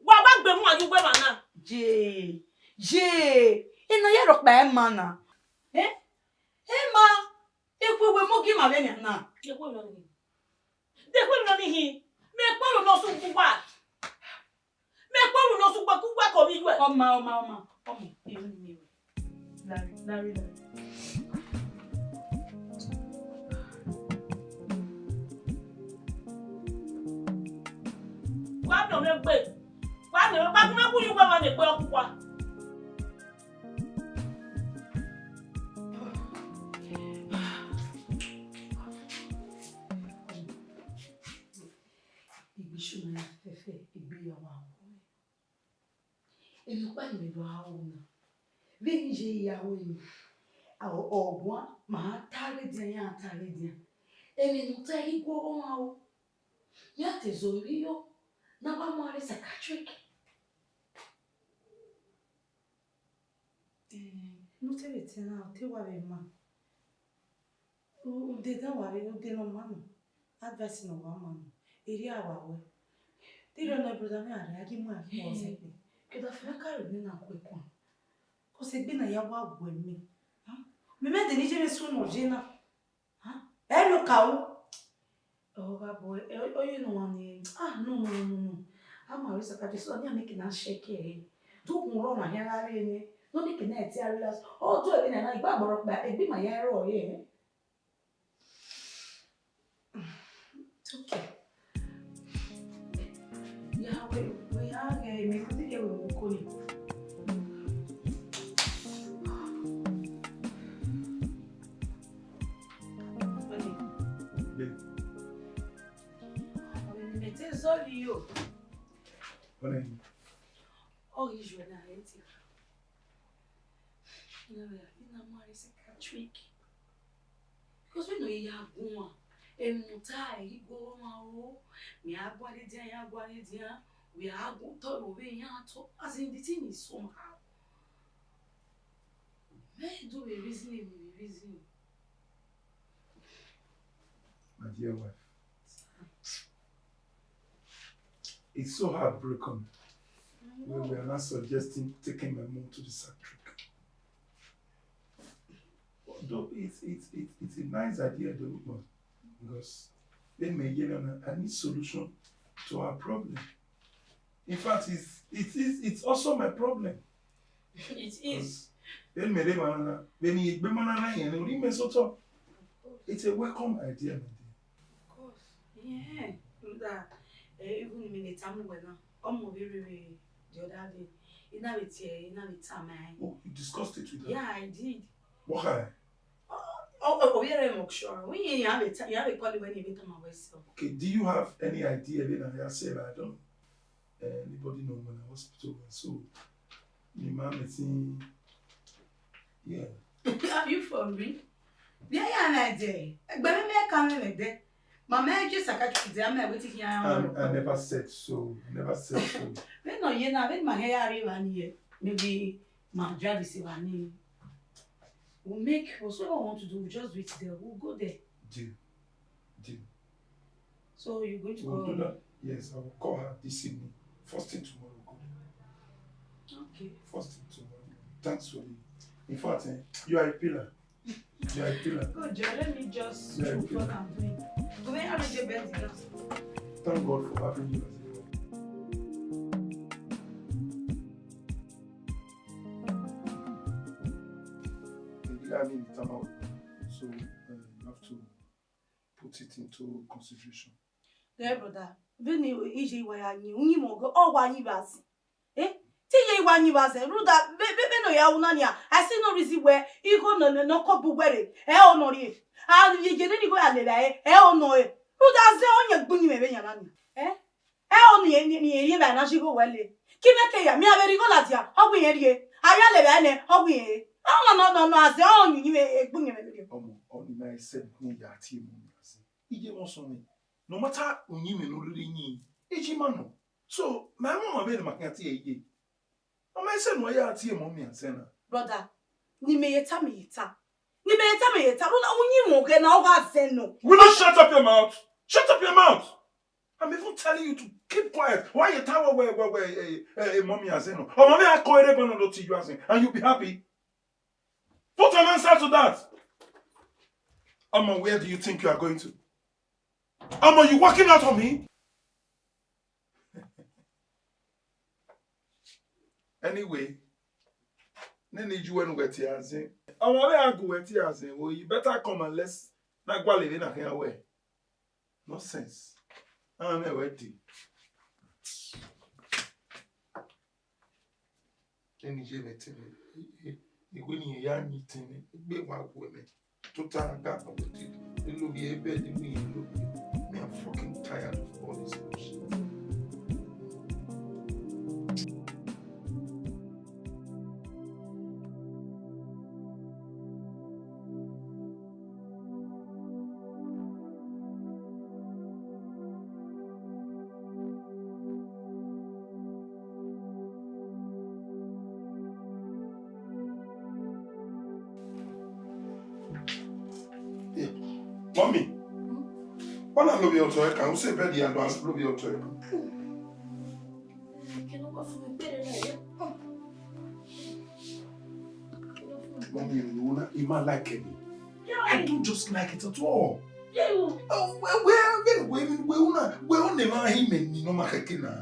Wa gbe mu aju gbe ma na. Je. Ina ye ro pa e ma na. Ma. E ku we mo gi ma be na. De ko no ni hi. Me po lo no su ku wa. Me po lo no su ku wa ko bi ju e. Oma. Iyo ni mi. Larry. Wa no me gbe. Wa no pa ku me ku yu gbe ma ne pe oku kwa. Ibishuna ya fefe igbeyawo awon. Emi pa ni do awo na. Venje ya we. Awo ogwa ma tare dia. Emi no ta hi go ma o. Ya tesorio na ba mo are psychiatric. No te vete na te wa be ma. O de da wa re o de no ma no. Advice no wa ma no. Eri awa we. Ti ro na brother me are agi mu afi o se pe. Ke da fa ka re na ko ekon. Ko se gbe na ya wa gbo mi. Me me de ni je me su no je na. E lo ka o. Oh, boy, you know one. No. I'm a risk at so near making us shake it. Took more on here, no making that serious. Oh, do it in a barber back and be my arrow, yeah. It's okay. Yeah, we are maybe we will call you. Sorry, you. Oh, you should not hate you. No, I'm psychiatric. Because we know you have one. And Mutai, you go on. Me, I got it, we are going to away, as in the thing is somehow. May do a reason. My dear wife. It's so heartbroken. We are not suggesting taking my mom to the psychiatrist. Although it's a nice idea though, because they may give any solution to our problem. In fact, it's also my problem. It is. It's a welcome idea, my dear. Of course. Yeah. Even in the time when I'm very the other day, in a time. Oh, you discussed it with her? Yeah, I did. Why? We are not sure. We have a call when you become a vessel. Okay, do you have any idea when I said I don't anybody know when I hospital? So my mom is saying, yeah. Are you for real? Yeah, an idea. But I can't like that. My man just a catch the I'm waiting here. I never said so. Never said so. When no, you know, when my hair one year, maybe my drive is one. We'll make whatever I want to do, we'll just do it there. We'll go there. Deal. So you're going to We'll go? do that. Yes, I will call her this evening. First thing tomorrow, we'll go there. Okay. First thing tomorrow. Thanks for the. In fact, you are a pillar. You are a pillar. Good, Joe. Let me just Yeah, do okay. what I'm doing. Go ahead and have your bed together. Thank God for having you as a God. I mean, so you have to put it into consideration. There, brother. When you eat why you mogo or why you was. Eh? Tia why you was a ruda, no ya unania. I see no reason where you go no couple wedding. Hell no, you. And you didn't go at the hell no. Ruda say on your bunny, eh? Hell ni and she go well. Kimekaya, me a very good at ya. How we hear I am how we no, as the own you a bunny. Only my said, that team. No matter when you know really Ejimano. So, my mama made a macati. Oh, my son, why are you, mommy and Senna? Brother, ni me yeta me yeta. Ni me yeta me yeta. Unyi mo ke na oga say no. Will you shut up your mouth? Shut up your mouth! I'm even telling you to keep quiet. Why you tower where mommy and Senna? Oh, mommy, I call it on to you and you'll be happy. Put an answer to that. Amma, where do you think you are going to? Amma, you working out on me? Anyway, you better come and let's not go living here away. No sense. I'm a wedding. I'm fucking tired of all this bullshit. Mommy, when I love your toy, can you say Betty and I love your toy? Mommy, you might like it. I don't just like it at all. Oh, we're on the man, no Makakina.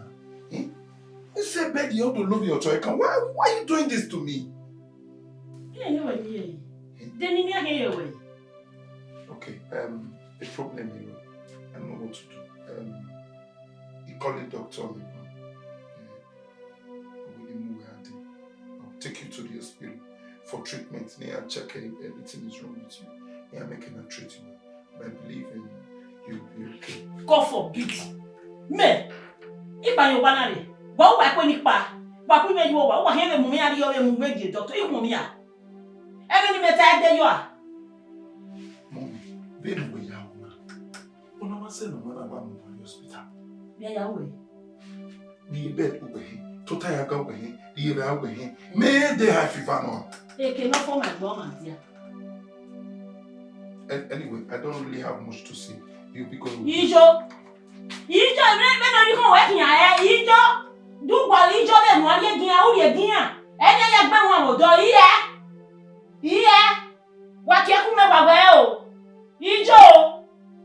You say Betty, you don't love your toy. Why are you doing this to me? Okay, the problem is, I don't know what to do. You call the doctor, I'll take you to the hospital for treatment. I'll check if anything is wrong with you. I'm making a treatment. But I believe in you'll be okay. God forbid. Me, if I am banana, what I can eat pa? What we you over? What have me and you move doctor? You move here. Every minute there you are. Mommy, then we are one. When I was saying no matter what I'm hospital. Yeah, way. The bed over here. Totaya go over here. The other over here. May they have fever no? They cannot for my mom and Anyway, I don't really have much to say. You'll be going. Ijo, me no working ijo. Do what ijo be mo ye gian o ye gian. Ene ye gbe won mo do iye. Iye. Wa ke ku me gbagbe o. Ijo.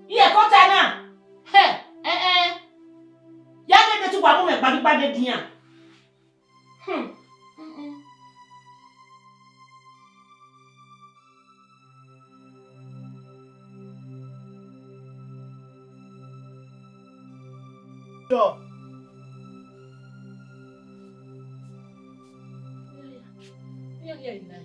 Iye ko ta na. Ya me tu gba mo me gbagba de gian. Yo. Yeah.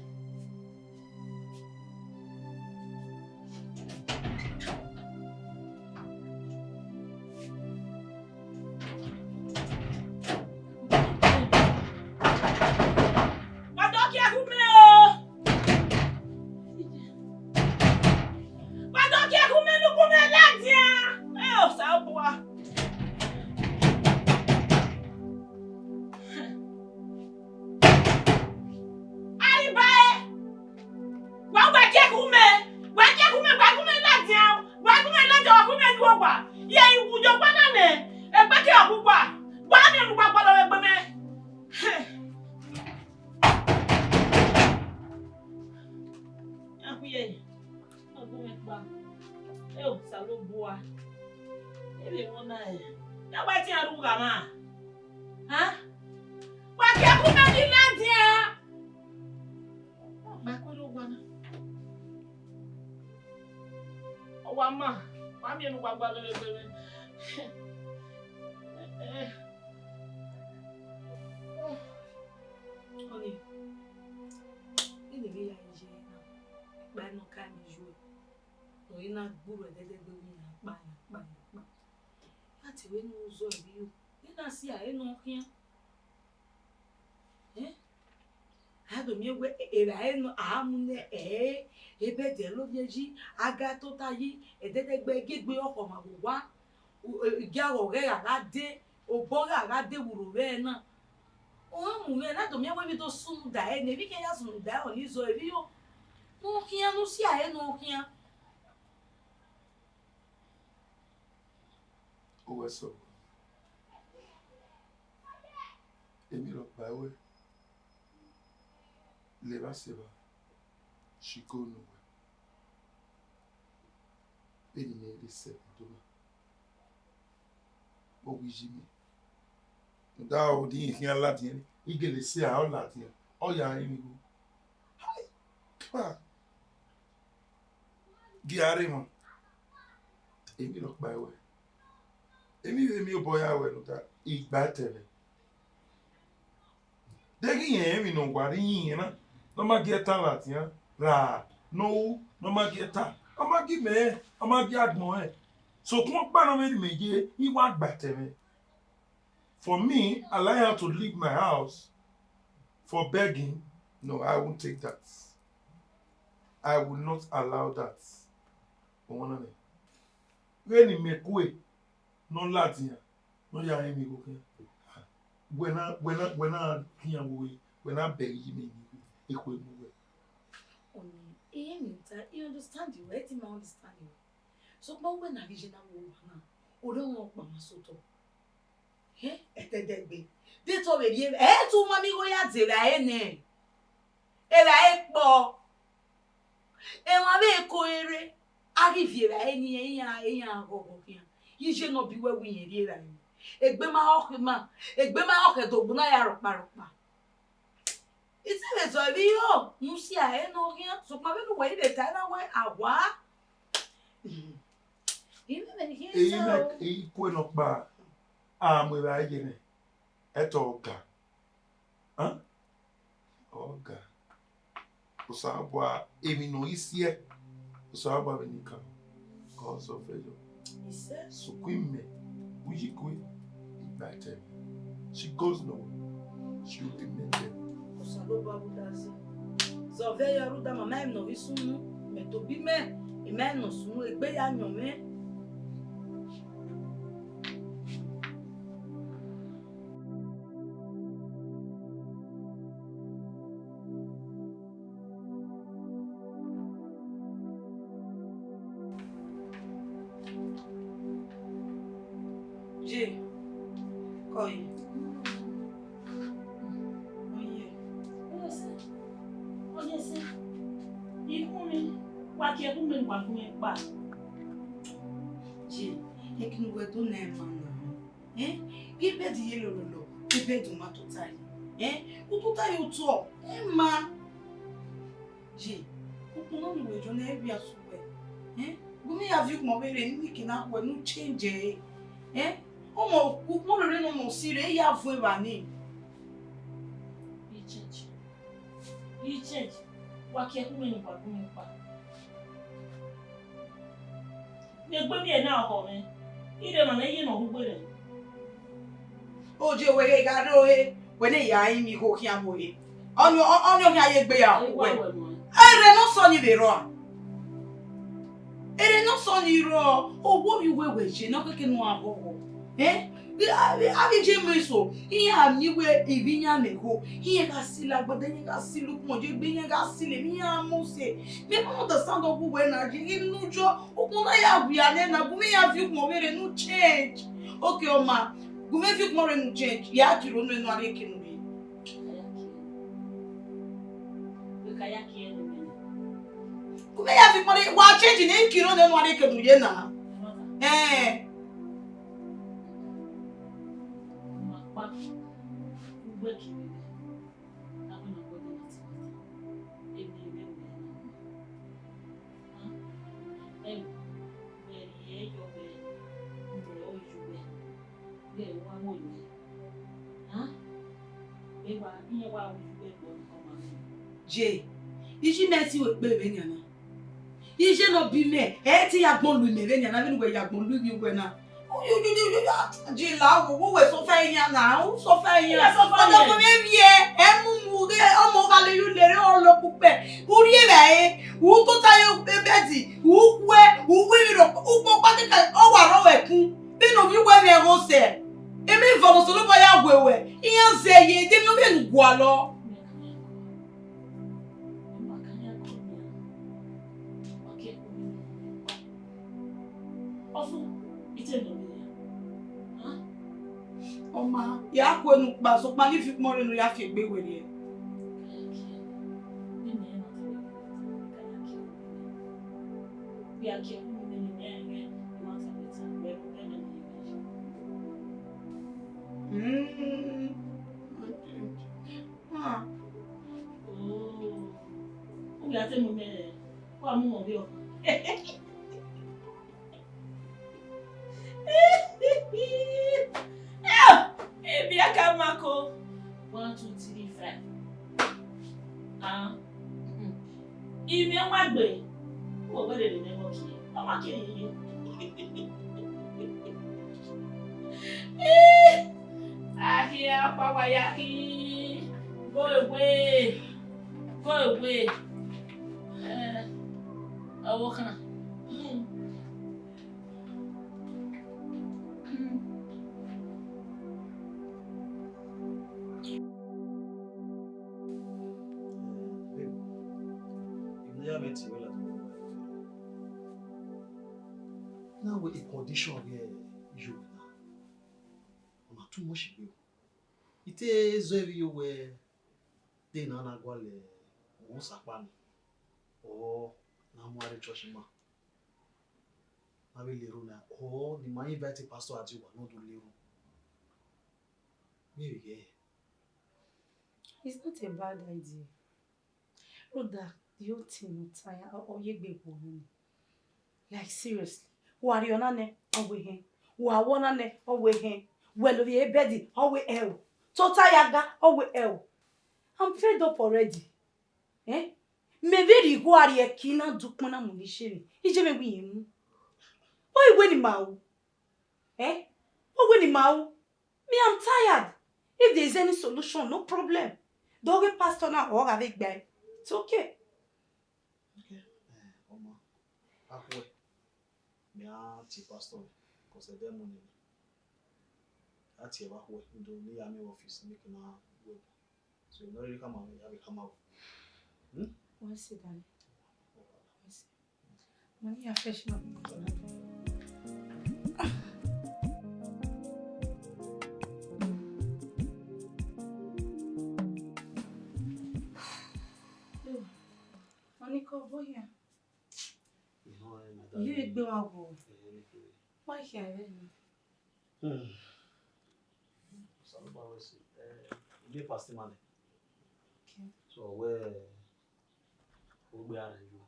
So, Emile Bawe, Leva Seva, she go nowhere. Benin Movies said, "Oh, we Jimmy. Now, the Indian Latin, he get to see our Latin. Oh, yeah, Emigo. Hi, come Giarimo. Emile Bawe. Emi boy awe no ta igba tele. Degi yen mi no gwari yin na. No ma get talent yan. Ra no ma get ta. O ma gi me, o ma gi agbon e. So kun pa no me meje, I wa gba tele. For me, allow her to leave my house for begging. No, I won't take that. I will not allow that. When he make way, no Latin, no ya emi go ken. When I here we when I beg him equal move. You understand you, let him understand you. So when I vision na o don't want mama soto. Etedegbe. They told me to mami go ya zera ene. Era ekpo. E ma be ko ere. Arriviera eni eyan gogo kian. Yije no bi we yin ri era ni. Egbe ma o do buna ya ropa. It's a so bi yo. Nusi a no kian. So ma be no we de ta na we awa. E ko no pa. Mwe ba yene. Eto oga. Oga. Usabwa emi no isie. Usabwa benika. Cause of Edo. So queen me. Ujikwe. Ignited. She goes nowhere. She will remain there. Usaloba budazi. So veya ruda mama em no visunu. Me to bi me. Ime no sunu egbe ya nyome. Koi. Yes. Ikumi waki ekumi ngwakume pa. Je, ekinu we do na mana. Gibe di yelo lolo, gibe do ma totai. O totai o to. Ma. Je, o no ni we jo na ebi asuwe. Gumi ya vi mo bere ni kina we no change. O mo lore no mo sire ya fu eba ni. You change. Waki ekumi ngwakume pa. Egbe bi na ho me. Ide ma na yi no hugbere. Oje we ga do we ne ya yin mi ko kian mo he. Onyo ya ye gbe ya we. Ere no so ni be ro. Ere no so ni ro. Owo bi we je no keke no abogo. Abi je me so. Iya mi we ibinya me ko. Iya ga sila gbode yin ga silu mo je gbe yin ga sile mi ya mo se. Me no understand owo we na je inu jo. Okuna ya wi ane na gumi ya vi mo bere no change. Okay oma. Gumi fi mo re no change. Ya kiro no are kinu bi. Kayaki ene me. Gumi ya fi mo re wa change ni kiro no are kinu ye na. Je, iji meti we pe be nyana. Ije no bi me, ti yagbon lu me be nyana be we yagbon lu bi we na. Je la wo we so fe yan na, o so fe yan. O do ko me vie, mu ge o mo ga le yu le re o lo pupe. Uri e be, u to ta yo be beti, u we ro, u po pa ka o wa ro we kun. Be no bi we me go se. E me vo so lo ba ya wewe. Iyan se ye, de mi o be nu gwa lo. Oma, ya ko nu pa so pa ni fi mo re nu ya fi gbe were. O ya te mo me wa mu mo bi o. Biaka mako 1 2 3 5 imi wa gbe o gbe le ne mo ki o ma ki yi ahia pa wa ya ki go away awo kana Now with the condition here, you now. I'm too much you. It is very you were they nana gwale Mosapan or Namwari Choshima. I will Leruna or the my invited pastor at you are not to Leru. Maybe It's not a bad idea. Brother, the whole thing is tired or you be woman. Like seriously. Warionane owe hen. Wawonane owe hen. Well we bedi owe el. Tota yaga owe el. I'm fed up already. Maybe the guari kina dukmana munishini. Ije me win. Why when mau? Why when mau? Me, I'm tired. If there's any solution, no problem. Don't pastor now or avec ben. It's okay. Okay. Oma. Ahoemwen. Me a ti pastor because the demon. Ati Ahoemwen do me a me office make na web. So you know really come out, you have come out. One second. Money affection. yeah. You know, You eat me one go. Why here then? So about was you past money. Okay. So where we are you.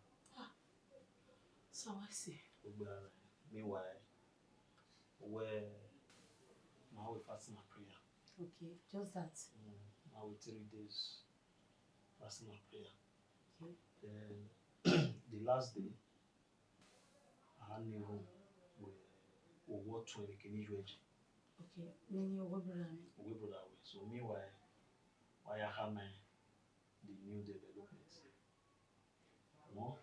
So I see. We are meanwhile where now we fasting and prayer. Okay, just that. Now we 3 days fasting and prayer. Okay. Then the last day, I had new home we work 20 Kenyaji. Okay, then you work brother. We brought away. So meanwhile, I have the new development. No?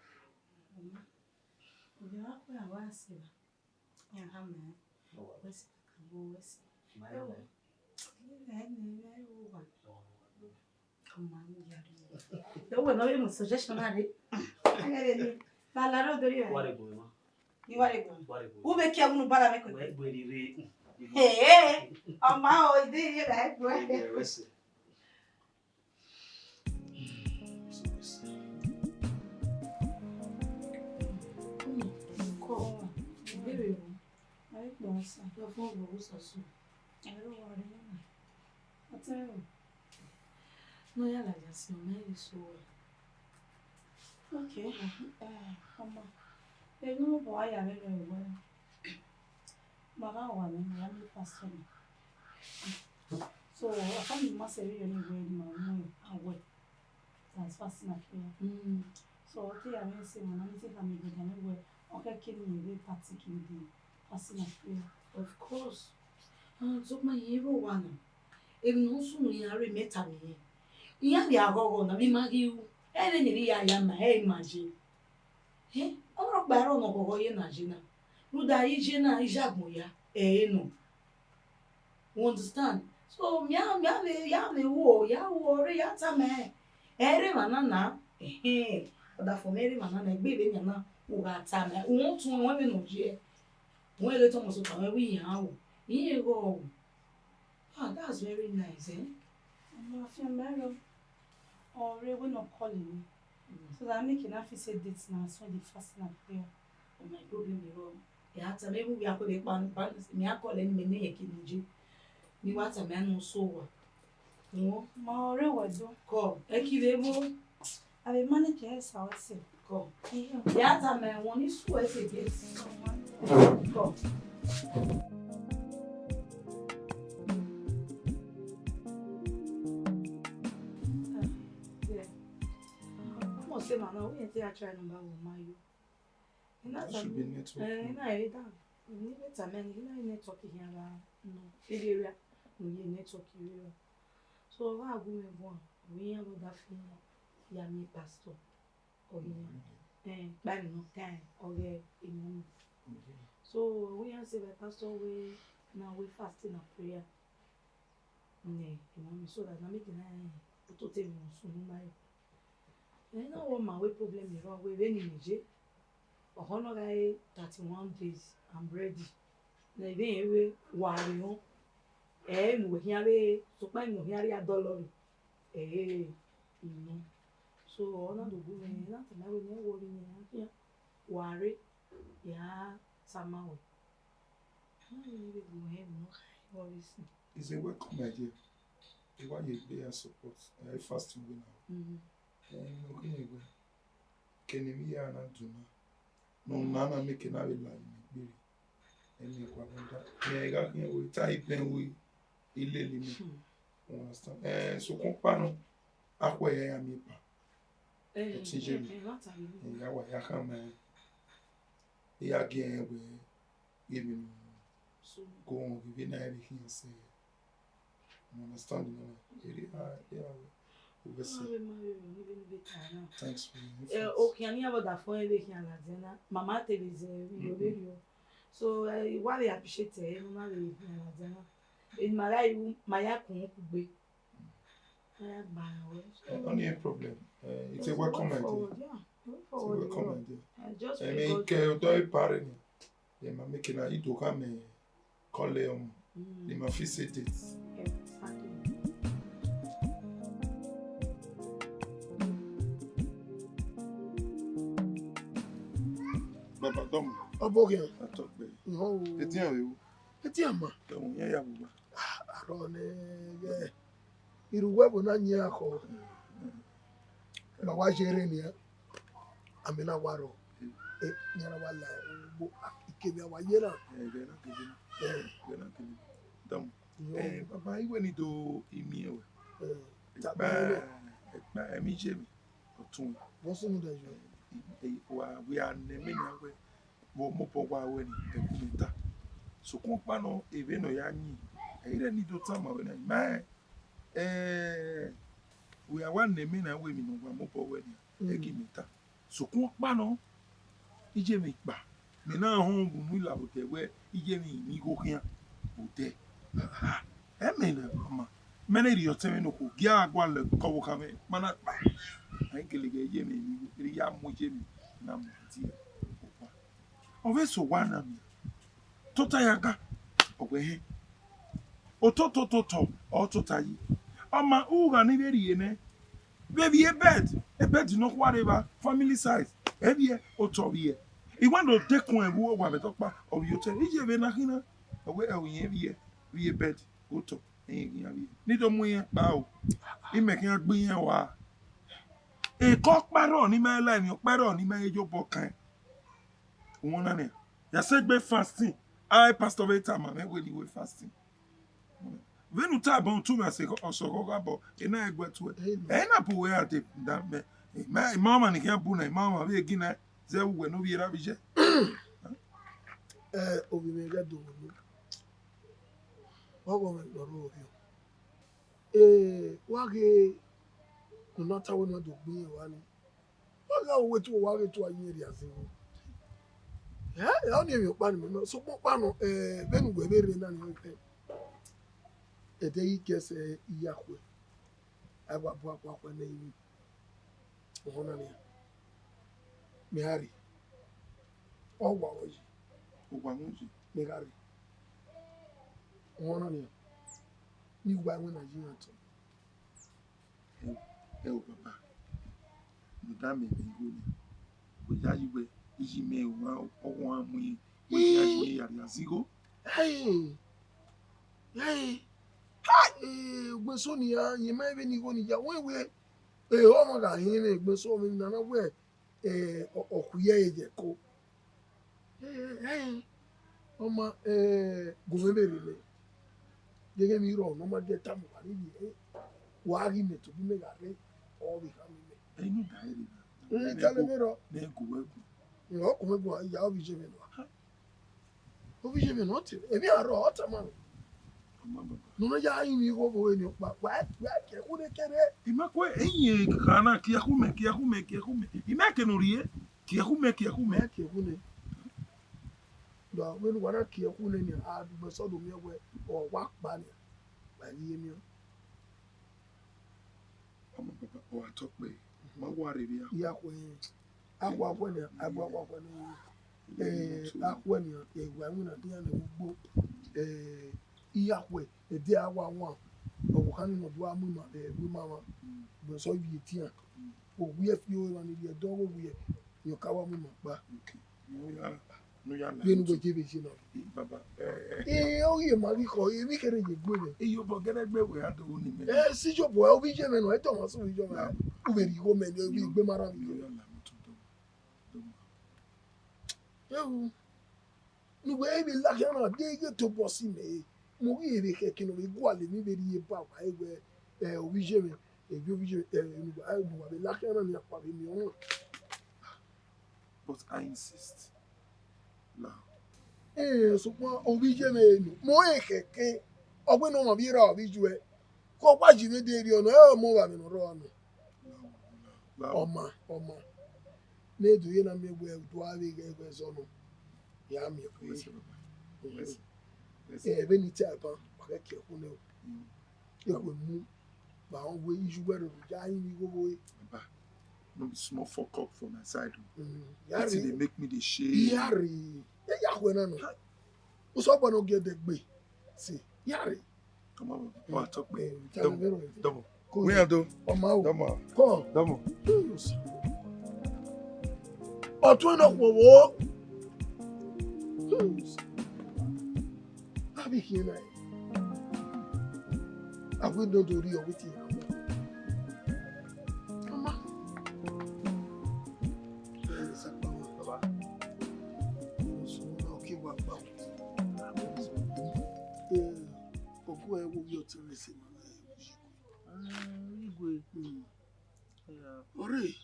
You are quite a while, sir. Yeah, how man? No. What's What's My Come on, yeah. Don't know your suggestion, Harry. I got it. What a boy, ma. You are a good. What a boy. Who make you para me? Where the Hey, I'm out. Did you like what? No, yeah, like just no, maybe so. Okay. Come on. You know, boy, I very well. Mama, one, pastor. So, I can't be massive really good, my away. That's fascinating. So, okay, I may say, when I think I'm good anyway, okay, kill me, very particularly fascinating. Of course. So, my hero one. If no soon, you are remeta me. You are going to be Maggie. And I am my imagine. Eh? Or Baron of Hoyenagina. Ruda Ijina Ijamoya. No. You understand? So, Yami, war, ya worry at a man. Every manana. Eh, but for Mary Manana, baby, Yana, who got time, who won't to women of Jay. Well, the Thomas of we are. Here you go. Ah, that's very nice, eh? I'm not feeling married. Or we're not calling me. So that I'm making a say dates now, so the first night prayer. Oh, my problem is wrong. Yeah, maybe we are going to me. I call him Mene Kinji. Me what a man who saw. No, more reward. Call. Ekivebo. I will manage yes, I will say. Call. Yeah, a man one is who I say yes. Call. Say, man, we ain't try number one, That should be network. Network here, no, area, no, network area. So, I go and we have that thing, Yami pastor, or by no time, or in. So, we answer by pastor, we now we fasting and prayer. So that I'm making a total soon. I know what my way problem is wrong with any Niger. Or 31 days, I'm ready. Na even warrior. We hear so by no hear $1. So all of the women, not my way, no worry. Worry, yeah, somehow. It's a welcome idea. The one you pay and support. I fasting now. Kenemi ya na duna no nana make na we la mi eni kwa nda me ga kin we ta ipen we ile li mi understand so kon pa no akwa ya mi pa tije mi ya wa ya kan me ya gen we give me so go on give na everything say understand no yeah thanks for your okay, I about that phone here Mama television so why they appreciate it in my life my only a problem it's a welcome idea. It's a welcome idea. Just I mean que do parent they ma make na Ido come call them they ma fit set it. Baba dom. Oboge. Atokbe. No. Etian we. Etian ma. Don ya buba. Arone ye. Iruwe bona nya ko. Ba wa jere ni ya. Amina waro. Nyara wala bo ikebe wa yera. Gena kebe. Dom. Baba iwe ni do imi ewe. Ba emi jemi. Otun. Wọ́n sún mi dájú. We are naming away. Mopowa when the so compano even no yanni. I didn't need to tell my we are one naming away in one mopo wedding. Egimita. So compano Ijemi ba. Me now home will out there where Ijemi go here. Ode. I mean, many of your telling who Giagwa Kawakame, Manat. I can get Jimmy, Yam with Jimmy, Nam. Oveso wana mi. Tota yaga. Owehe. Ototo or totayi. Ama uga ni very yene. Baby a bed no whatever family size. Ebie otobiye. I want to take one wo wa betokpa of your tell. Ije be na hina. Owe ewiye be a bed oto. Ni do mu yen pa o. I make yan gbin yan wa. E ko paro ni my line yo paro ni my ejo bokan. One ya said be fasting. I Pastor Veta man when you were fasting. When you tap on to me say also go about and I go to it. And I put where I that me. My mama ni can put my mama we again ze we no be rabije. Obi me ga do no. Ogo me do ro. Wa ge no nata we no do gbe wa ni. Wa ga we to wa ge to ayin area se. Ya ni mi pa ni me so po pa no benu gbe bere na ni pe ede yi kese iyakwe agba bo akwa na yi ohona ni mi hari ogwa oji mi hari ohona ni gba we Nigerian to Papa madame be go ni we ya yi we iji me wa owo amu yi we ya yi ya zigo hey gbeso ni ya yin me be ni go ni ya we o mo ga yin ni gbeso mi na we okuye eje ko ọmọ gomebere le gẹ́gẹ́ mi ro no ma de tamu wa ni wa ri me to bi me ga re o bi ka mi me enu da ere tale me ro na egu yo ko me go ya obi je me no ti e mi aro o ta ma no ya yin ni go bo ni pa ke ku de kere imakwe enye kana kiakume imake no rie kiakume ke ku ne do we no wana ke ku ne ni a du so do mi we o wa pa ni ba ni mi o wa talk pe ma wa re bi ya ko akwa ni akwa ni akwa ni wa mu na dia na gbogbo iyakwe ede awa won o kan no do amu ma we mama bo so bi tian o wi fi o wa ni de do wo wi yo ka wa mu ma pa no ya na benu go jebe si no baba o ye ma ri ko e mi kere je gbe le yo bo gele gbe we ado ni me si jo bo o bi je me no e to mo so bi jo ma o be ri go me ni o bi gbe mara mi ya la mutu do yo ni we bi la ke na de ge to bo si me mo ri ere keke no we go ale mi be ri e ba wa e we o bi je me e bi o bi je ni ba e mo wa be la ke na ni apa bi mi o but I insist now ṣùgbọ́n obi jẹ́ mi èlò mo kẹ̀kẹ́ ọgbẹ́ náà mọ̀ bí ra ọ̀bí ju ẹ kọ́ pàjì mi dé rí ọ̀nà ẹ̀ mọ̀ wà mí nọ̀rọ̀ ọ̀nà ọmọ n'edo yẹn na mmegbu ẹ̀dù ahụ ẹgbẹ́ sọnù ya mi ẹ̀kọ́ ebe ní tí a bá wàkẹ́kẹ́ ẹ̀kọ́ náà ẹ̀kọ́ mú bà wọ́n wé iṣu gbẹ́rù já yín ní gbogbo ẹ̀. No be small fuck up for my side. Yari they make me the shame. Yari, yakwe na no. Uso bono get the gbe. See, yari. Come on, what talk me. Domo. We are do. Domo. Come. Domo. Otun no wo. Abi here na. I will not do your waiting. Mama. Okay, what about? Oku e wo yo tell say Igwe. Ore.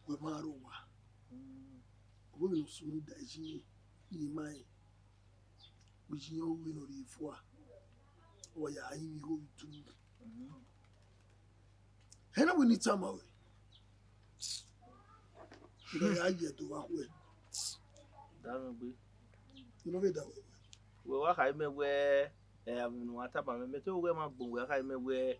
We maro wa. We no sunu da ji ni mai. We ji yo we no ri fo a. O ya ayi mi go tu. Hena we ni tama we. You ya ye to wa we. Down we. You know that way. We wa kai me we no ataba me to we ma gbon we kai me we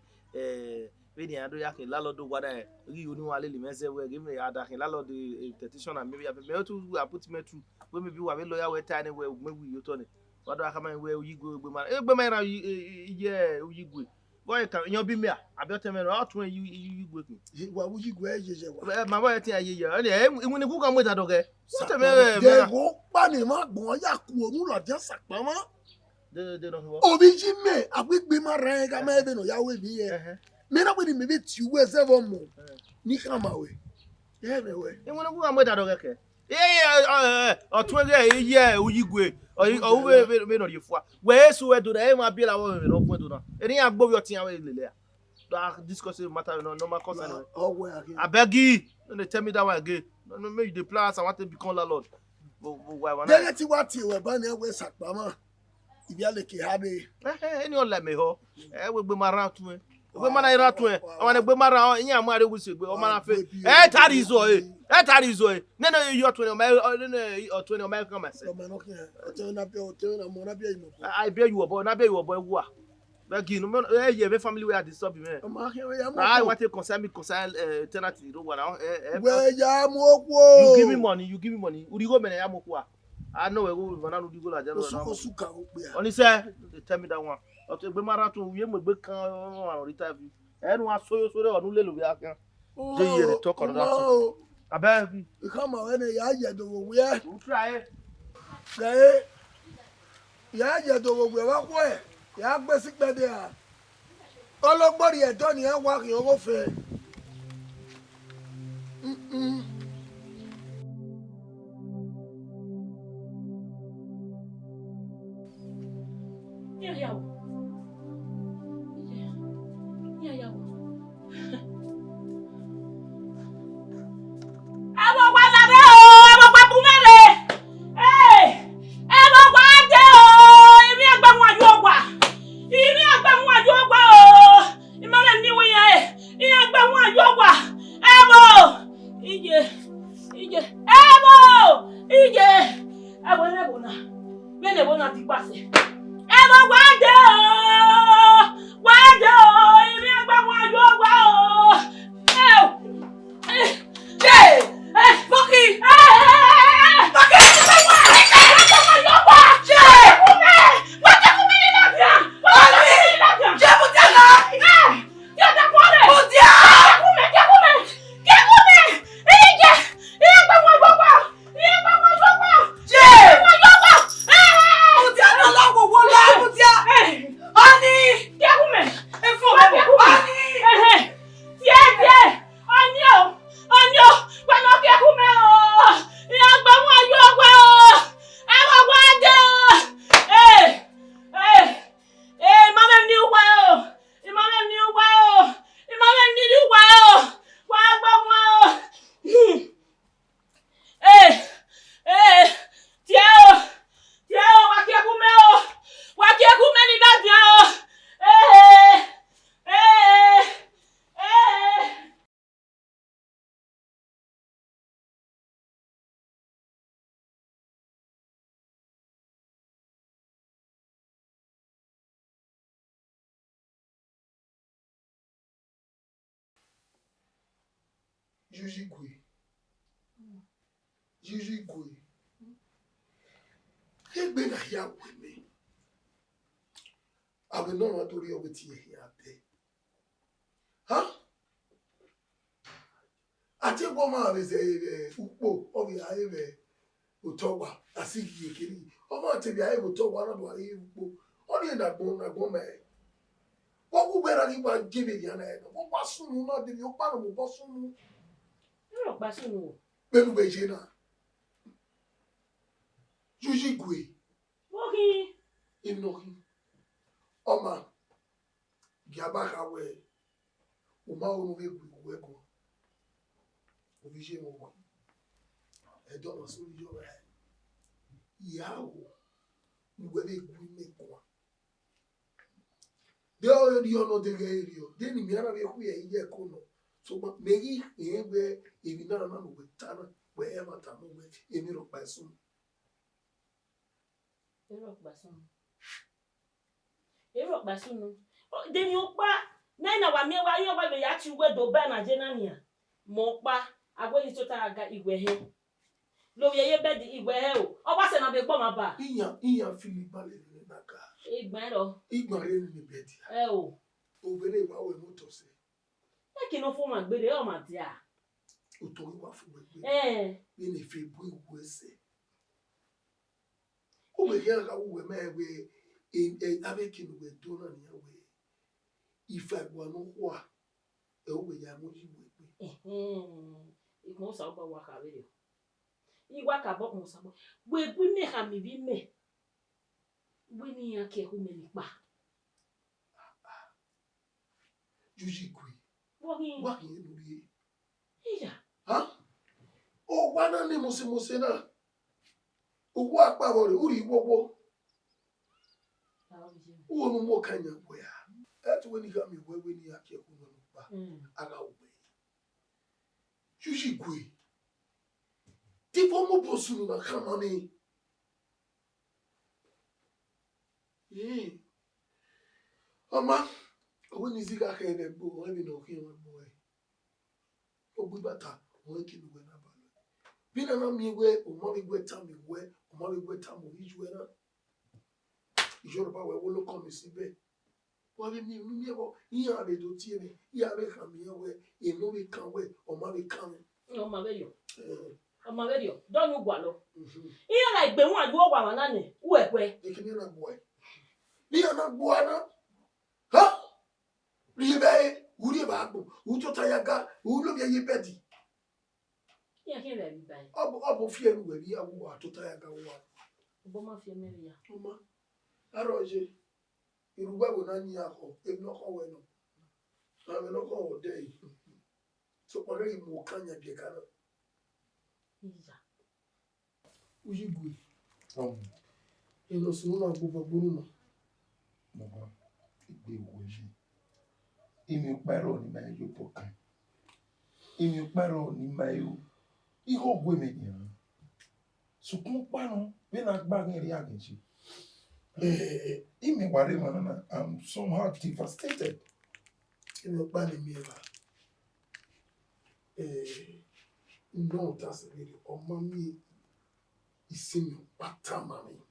Benin ado yakin lalodo wada ri oni wa lele meze we give me adakin lalodo petition and maybe me to put me through we maybe we lawyer we tiny we you turn wado aka man we yigwe egbe man ye yigwe boy kan yan bi me abi o me o tun yigwe wa wo yigwe jeje wa ma boy tin ayeye e ni ku kan mo ta doge what me de go pa ni ma gbon ya ku onu lo je sapamo de no wo obi ji me agbegbe ma ran ga ma ebe no ya we bi ye me na we me be ti we seven mo ni kama we ye me we e woni ku kan mo ta doge ke o tun ye yigwe o we no yefua we so we do na e ma bi la wo me no fun do na e ni agbo yo tin awe lele a discussing matter no normal concern I beg you don't tell me that one again no make you dey plan I want to become landlord why one dey ti wa ti we ba na we sapama ibi ale ke ha be any all like me ho we gbe mara tun we mana ira tun I want gbe mara yin amu are gusi gbe o mara fe tarizo no you 20 o 20 o my come say I bear you boy na bear you boy wu a beg no ye family we are disturb me I want to concern tenant do one we ya moko you give me money uri go me na ya moko a I know we go na no go la je no suka go pe oni say tell me that one o to gbe marathon we mo gbe kan on retire bi enu asoyo sore onu le lo bi akan dey here talk on that abeg come on when ya je do we e try ya je do we wa ko e ya gbe si gbede a ologbori edo ni e wa kin owo fe Jijigwe. Egbe na ya we me. I will not to real with you here. Huh? I think woman is a football of your eve. Utowa, Asiki Kiri. Oma te bia able to one of our evil. Only that bone. What would better you want give it your name? What was soon not the your panel was soon? Iro pa sunu. Baby Jena. Juji Gui, Ohi. in knocking. Oma Gabaka way. Uma will be good. Vision of one. I don't know, so you're right. Yahoo, where they make one. They already know the area. Then in the other way, a year cono. So, maybe anywhere, if you know with Tana, wherever Tana went, in Europe by soon. Iro pa sunu. Then you pa. Nine wa me wa yo wa be ya chi we do ba na jenania. Mo pa agwe ni tota aga igwe he. Lo ye be di igwe he o. O ba se na be gbo ma ba. Iya fili bale ni naka. Igbe ro. Igba re ni bedi. O. Obere wa we moto se. E ki no fo ma gbere o ma ti a. Otori wa fu we. Ni ne fe bu iwu ese. O be here ka we me we avec we do na ni we. If I go no wa e o we ya mo ji we. Igmo sa ba wa ka we. Igwa ka bo mo sa bo. We bu ne ha mi bi me. We ni ya ke hu me ni pa. Juji Gui. Wohi. Wahi enurie. Iya. Ha? O wana ni mose na. Owo apawore uri wowo. Uwo no mo kanya boya. That when you me we ni ake ku no pa. Aga we. Juji Gui. Tipo mo posunu na kama ni. Mama, when is it I can go? Let me know him boy. Oh, good bata, working when I ball. Been a me way, or mommy wet time me where, or mommy wet time of each weather. You sure about where we'll come and see bed. What if you never hear they do tea me? Yeah, they come here where you know we can't wait, or mommy coming. No, my video. My video. Don't you go? Here like be one go wa na ne. Where? They can hear that boy. They are not boy. Huh? Ribe, uri babu, utota yaga, ulo bia yepedi. Ya ke be bi bai. Abo fie nu we bi awu atota yaga wa. Obo ma fie me ya. Mama, aroje. Iruba go na nyi akọ, e no ko we no. Na we no ko o dey. So pare mo kanya bi kana. Iya. Uji Gui. E no sunu na gbogbo gburu no. Mama, igbe woji. Imi paro ni ma yo pokan. Imi paro ni ma yo. Iho gwe me ni. Sukun pano, be na gba ngeri agenchi. Imi ware manana, I'm somehow devastated. Imi pa ni mi ba. No, that's really o mami isimi patama mi.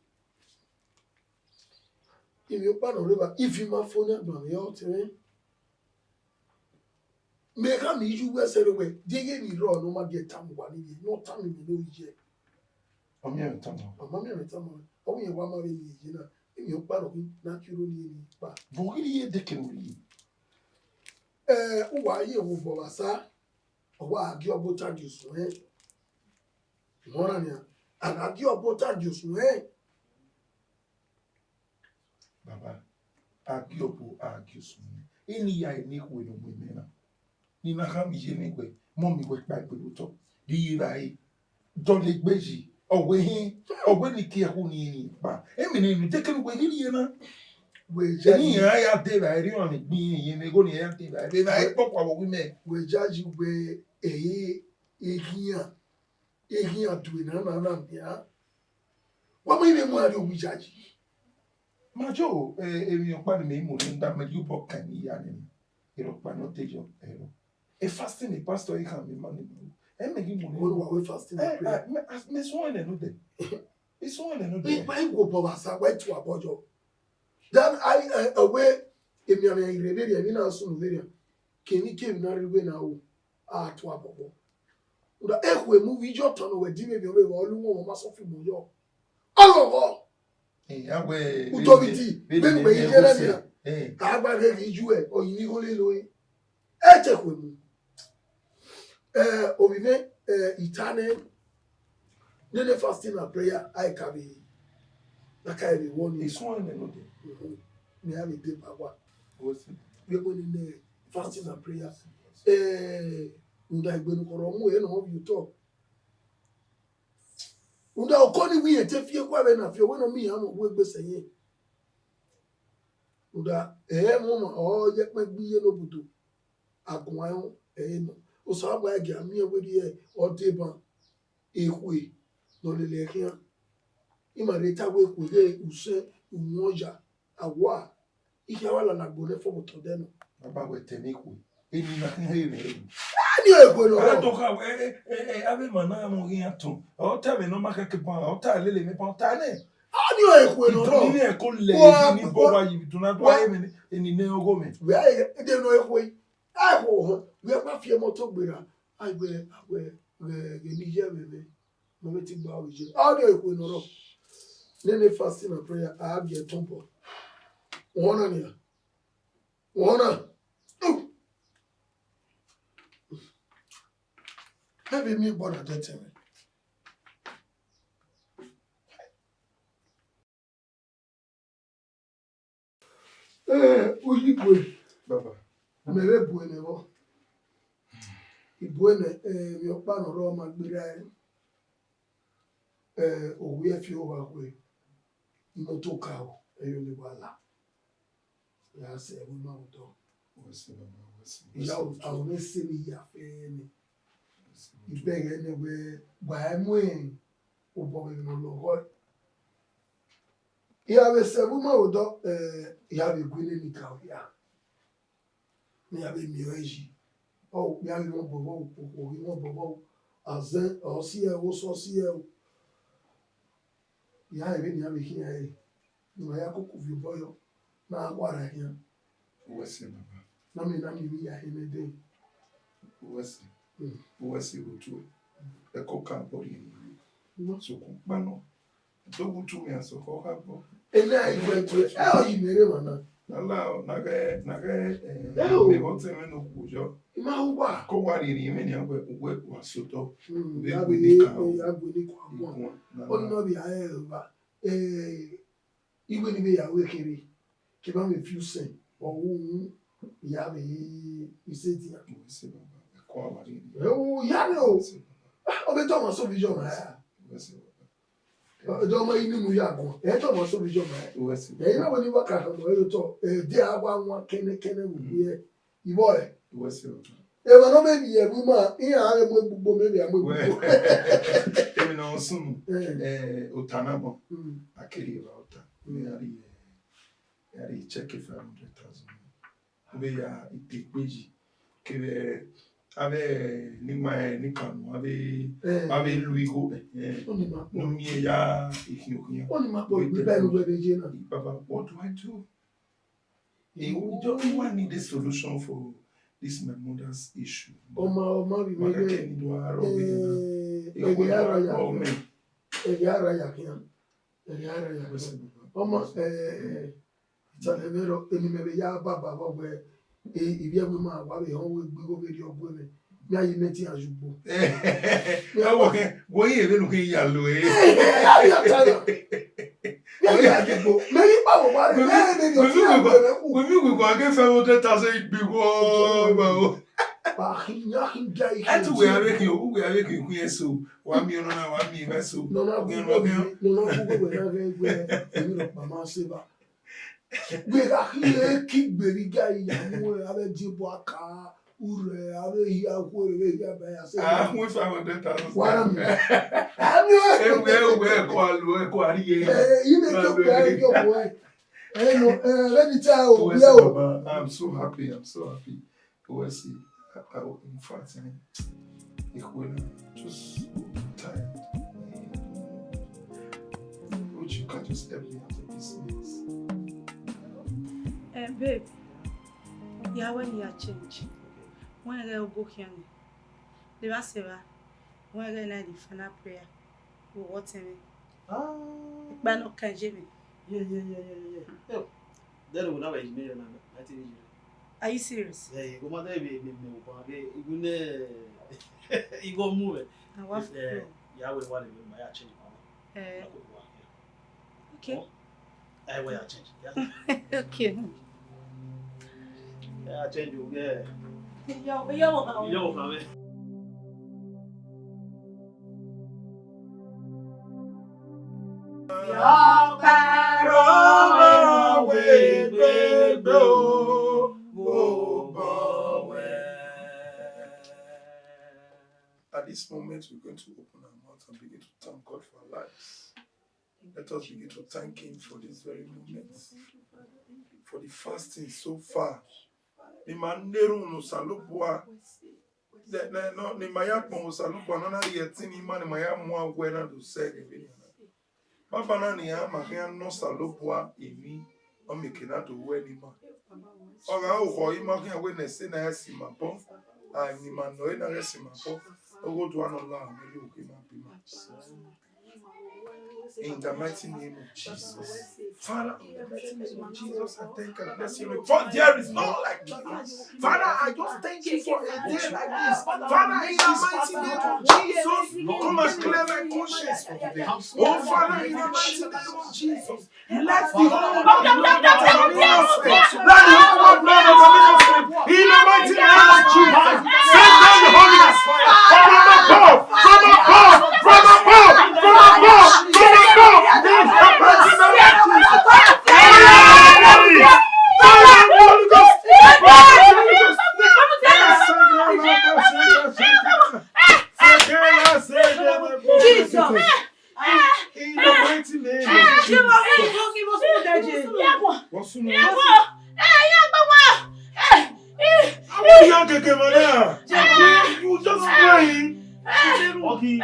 Imi pa no reba if you ma phone agba mi o tere. Me ka mi ju we se we dege ni ro no ma get tam wa ni no tam mi no je. Omi en tamo. O mami en tam o mi wa ma re ni je na. Imi pa no na kiro ni pa. Vogiri ye dekenuri. Uwa ye wo bo basa. Owa agi obota juice Mora ni agi obota juice Baba, agiopo agiosuni. Ini ya ni we no mwemena. Ni na ham je ni we. Mommy we pa pe luto. Di rai. Don le gbeji. Owe ni ki ehun ni pa. Emi ni nu tekenu we ni na. we Ni ya de ba ri on gbin yin ni go ni ya de ba. Be na ipo kwa wo me. we judge we ehia duwe na bia. Wa mo ime mo ari obi judge. Majo, emi o pa ni me mo ni nda me you bo kan ni ya ni. Ero pa no tejo ero. E fasting ni pastor e kan mi mani. E me gi mo Wo wa we fasting and pray. Me so one no de. It's one no We de. buy go bobasa wait to abojo. Then I away emi ana irebe dia mi na so no veria. Keni kem na rewe na o to abobo. Uda movie jo tono we di me bi o we olu won ma so fi mo yo. Olowo. Utobiti ben be yera ni. Agba re ri ju e oyin ni hole lo e. Echekwe mu. Obive itane nene fasting and prayer I can be that can be one It's one and no. Me have a day power. What's it? We go in fasting and prayer. Unda igbenu koro mu e no you talk. Unda okoni wi e te fie kwa be na fie we no mi ha mo we gbese yin. Unda mo ma o ye pe gbiye no budu. Agun ayon no. O so agba agi ami e we di o de ban ehwe no le kian. Imareta we ko ye use umoja awa ihe wala na gbore fo to deno Baba we temi ku eni na here ani ego no ora to ka ave mana mo yin atun o ta me no maka ke pon o ta lele me pon ta ne ani ego no ro ni e ko le ni bo wa yi tuna to aye me eni ne ogo me we aye de no ego yi ai ho we pa fie moto gbera ai we ni je bebe mo me ti gba oje ani ego no ro nene fasting and prayer I have your temple Wona ni wona maybe me born that time uyi boy baba mere boy ne bo iboy ne mi opa no ro ma gbere owe afi o ba we moto ka o eyo ni wala ya se we ma o do wasi baba wasi ya o awon se mi ya fe ni ibere ne we gba mu en o bo we no lo ya be se we ma o do ya be gwele ni ka o ya ni ya be mi oji o ya be mo bo azen o si e o so si e ya ebe ni ya be hiya e ni ya ko vi boyo na agwara hiya wasi baba na mi ya hene de wasi rutu e ko ka bo ni so ko pa no to butu mi aso ko ka bo ene ai gbe o yi mere mana ala na ge me bote me no kujo ima ugwa ko wari ri me ni agwe ugwe wasoto ya be ni kwa mo oni no bi aye ba igwe ni be ya we kiri ke ba me few sen o wu ya be iseti ya wasi baba ko wari ri o ya ni o be to mo so vision ma ya wasi do mo ini mu ya gon to mo so vision ma ya wasi ina woni waka ko mo to de agwa nwa kene mu ye ibo e wasi ma no me bi e bu ma iya are mo gbugbo me bi a mo gbugbo emi na osun otanabo akiri ba ota me yari check 500,000 be ya itepeji kebe ave ni ma ni kanu ave luigo oni ma no mi ya ikin oni ma po bi ba lu be je na baba what do I do we don't want need a solution for this my mother's issue o ma bi me ke ni do aro be ya kian o ma chale vero eni me be ya baba bo be ibi e ma wa be won we gbe go be ri ogbo me mi ayi meti ajugbo awo ke wo yi ebe nu ke ya lo ya tara ya ajugbo me ri pa wo ba re me ni o ti we mi we go age 500,000 igbigo ba o pa ya hin dai atu we are ke ku yeso wa mi no na wa mi be so no na go we na ge mi ro pa ma se ba gbera ki gberiga iyamu abe jibo aka ure abe ya ko re ya ba ya se we 500,000 wara mi ami we ko alu ko ari ye ime to gba yo boy no let me tell you I'm so happy was in fact just so tired which you can just help me out of this mess. Babe, yeah, when you change, when I go here, the Vasera, When I get the final prayer, we watch me. Ah. But no can Jimmy. Yeah. Then we now is me na. Are you serious? Yeah, go mother be me opa be igune. Igo move. And what for? Yeah, we want to my change. Okay. I will change. Yeah. Okay. Yeah, change you. Yeah. Yo, come. At this moment, we're going to open our mouth and begin to thank God for our lives. Let us begin to thank Him for this very moment, for the fasting so far. Ni manderu no salubwa, no ni mayak mo salubwa no na yeti ni mani mayak mo agwena do say ni. Baba na ni ama kya no salubwa imi o mikina do we ni ma. Oga o ko ima kya we na se na esi mapo, ni mano e na esi mapo. Ogo do an Allah me you ki ma bi ma. In the mighty name of Jesus. Father, in the mighty name of Jesus, I thank and bless you. For there is no like you. Father, I just thank you for a day like this. Father, in the mighty name of Jesus, come and clear my conscience for today. Oh, Father, in the mighty name of Jesus, let the whole world in the mighty name of Jesus, send down the Holy Ghost fire from above, from above, from above, from above, from above. In the mighty name of you just praying. Okay.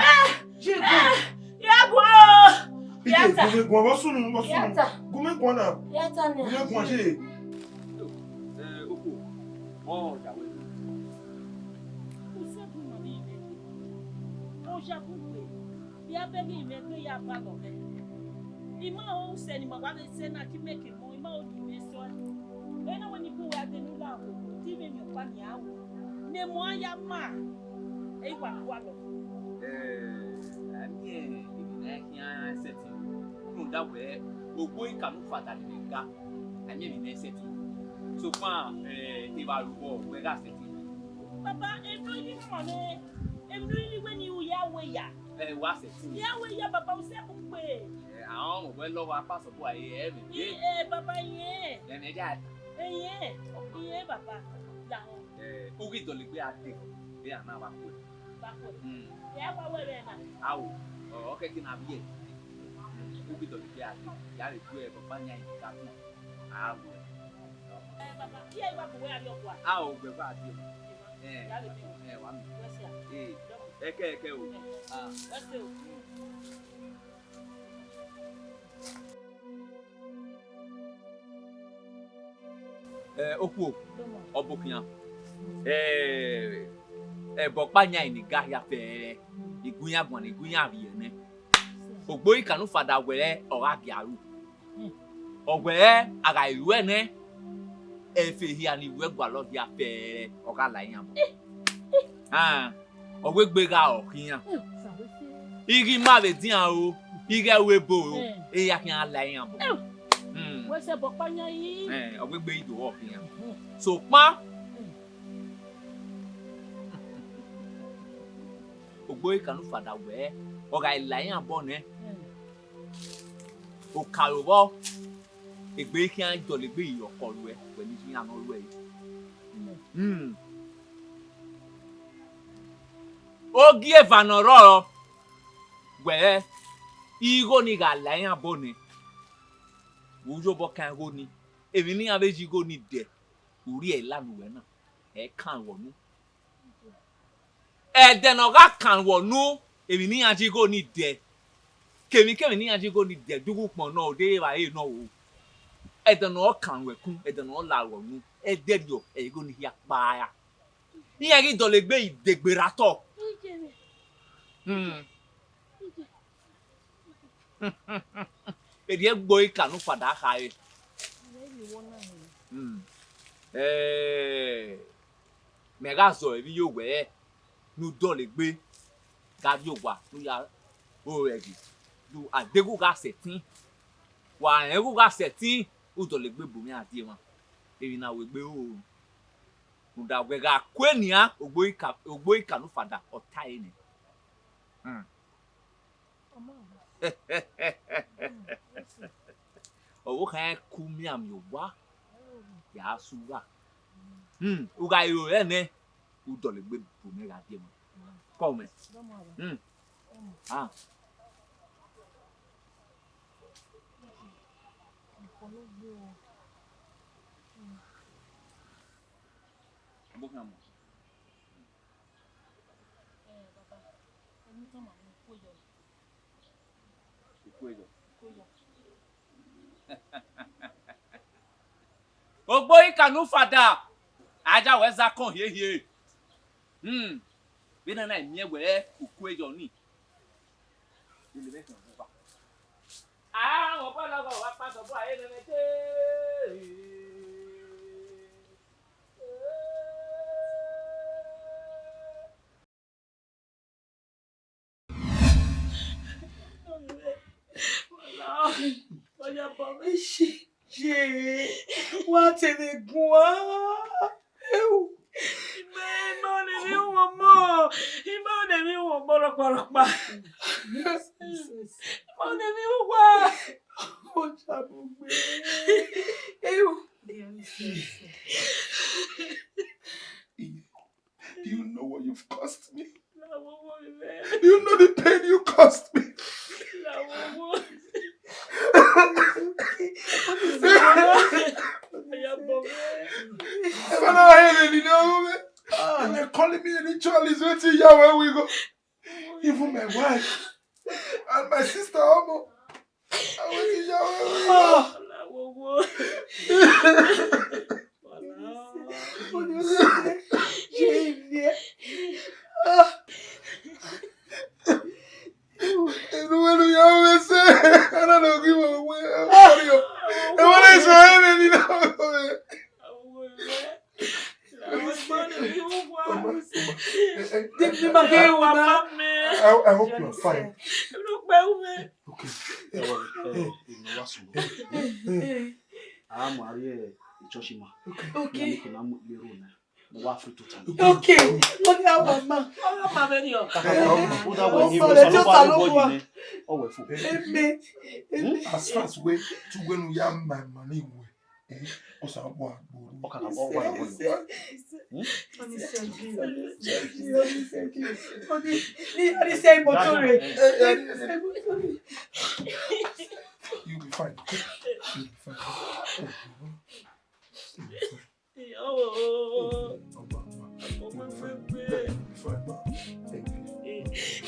So far, they were we got it. Papa, every when you Yahweh, what's it? Yahweh, Papa, second way. I don't well over pass of boy every day. Papa, yeah. Then I got yeah, Papa. Who get the liquid? They are now backward. Yeah, how? Okay, can I be? Who get the liquid? That is where Papa got me. I will. Ah, we got you. One. Okay. Oku, Obukian. Bokpanya in the Garia Fair, Iguya one, Iguya Vienne. Ogboy canu fada where or Agiaru. Or where I went. If he and he work a lot, ya fair or Galayam. Ah, or work big out here. He give my dear, he got away bow, he can lay him. What's a bopanya? Or we be to walk here. So, ma, a boy can father wear or I lay a bonnet. O Carol. A baking and jolly be your call when you are not way. Oh, give an aurora where you go nigga lying bonnet. Ujobo can go ni. If you need a veggie go need there, Uri a land a can't one. And then I can't one no, if you need a go need there. Can we need a go need there? Do no day I know. I don't know can we come, I don't know loud, a dead yo, a good here by. Here get the leg the berato. Edi egbo ikanu fada kai. Megazo ebi yo we nu dole gbe ga yo wa nu ya o egi du adegu ga setin wa egu ga setin u dole gbe bu mi adi won ebi na we gbe o nu da we ga kwenia ogbo ikanu fada otai ni owo kan ku mi am yo wa ya suwa uga yo ene u dole gbe bu mi adi won come Ogbo ikanu fada aja weza kon hie bi na mi egbe okuejo ni ile be kan ba won pa logo wa pa so bo aye le te Oya ba me ṣe wa tele gun wa Do you know what you've cost me? Do you know the pain you cost me? They're calling me a ritualist. Where we go? Even my wife and my sister Omo. I hope you're fine. Okay. Okay. As far as way to when we have my money You'll be fine. You'll be fine. You'll be fine.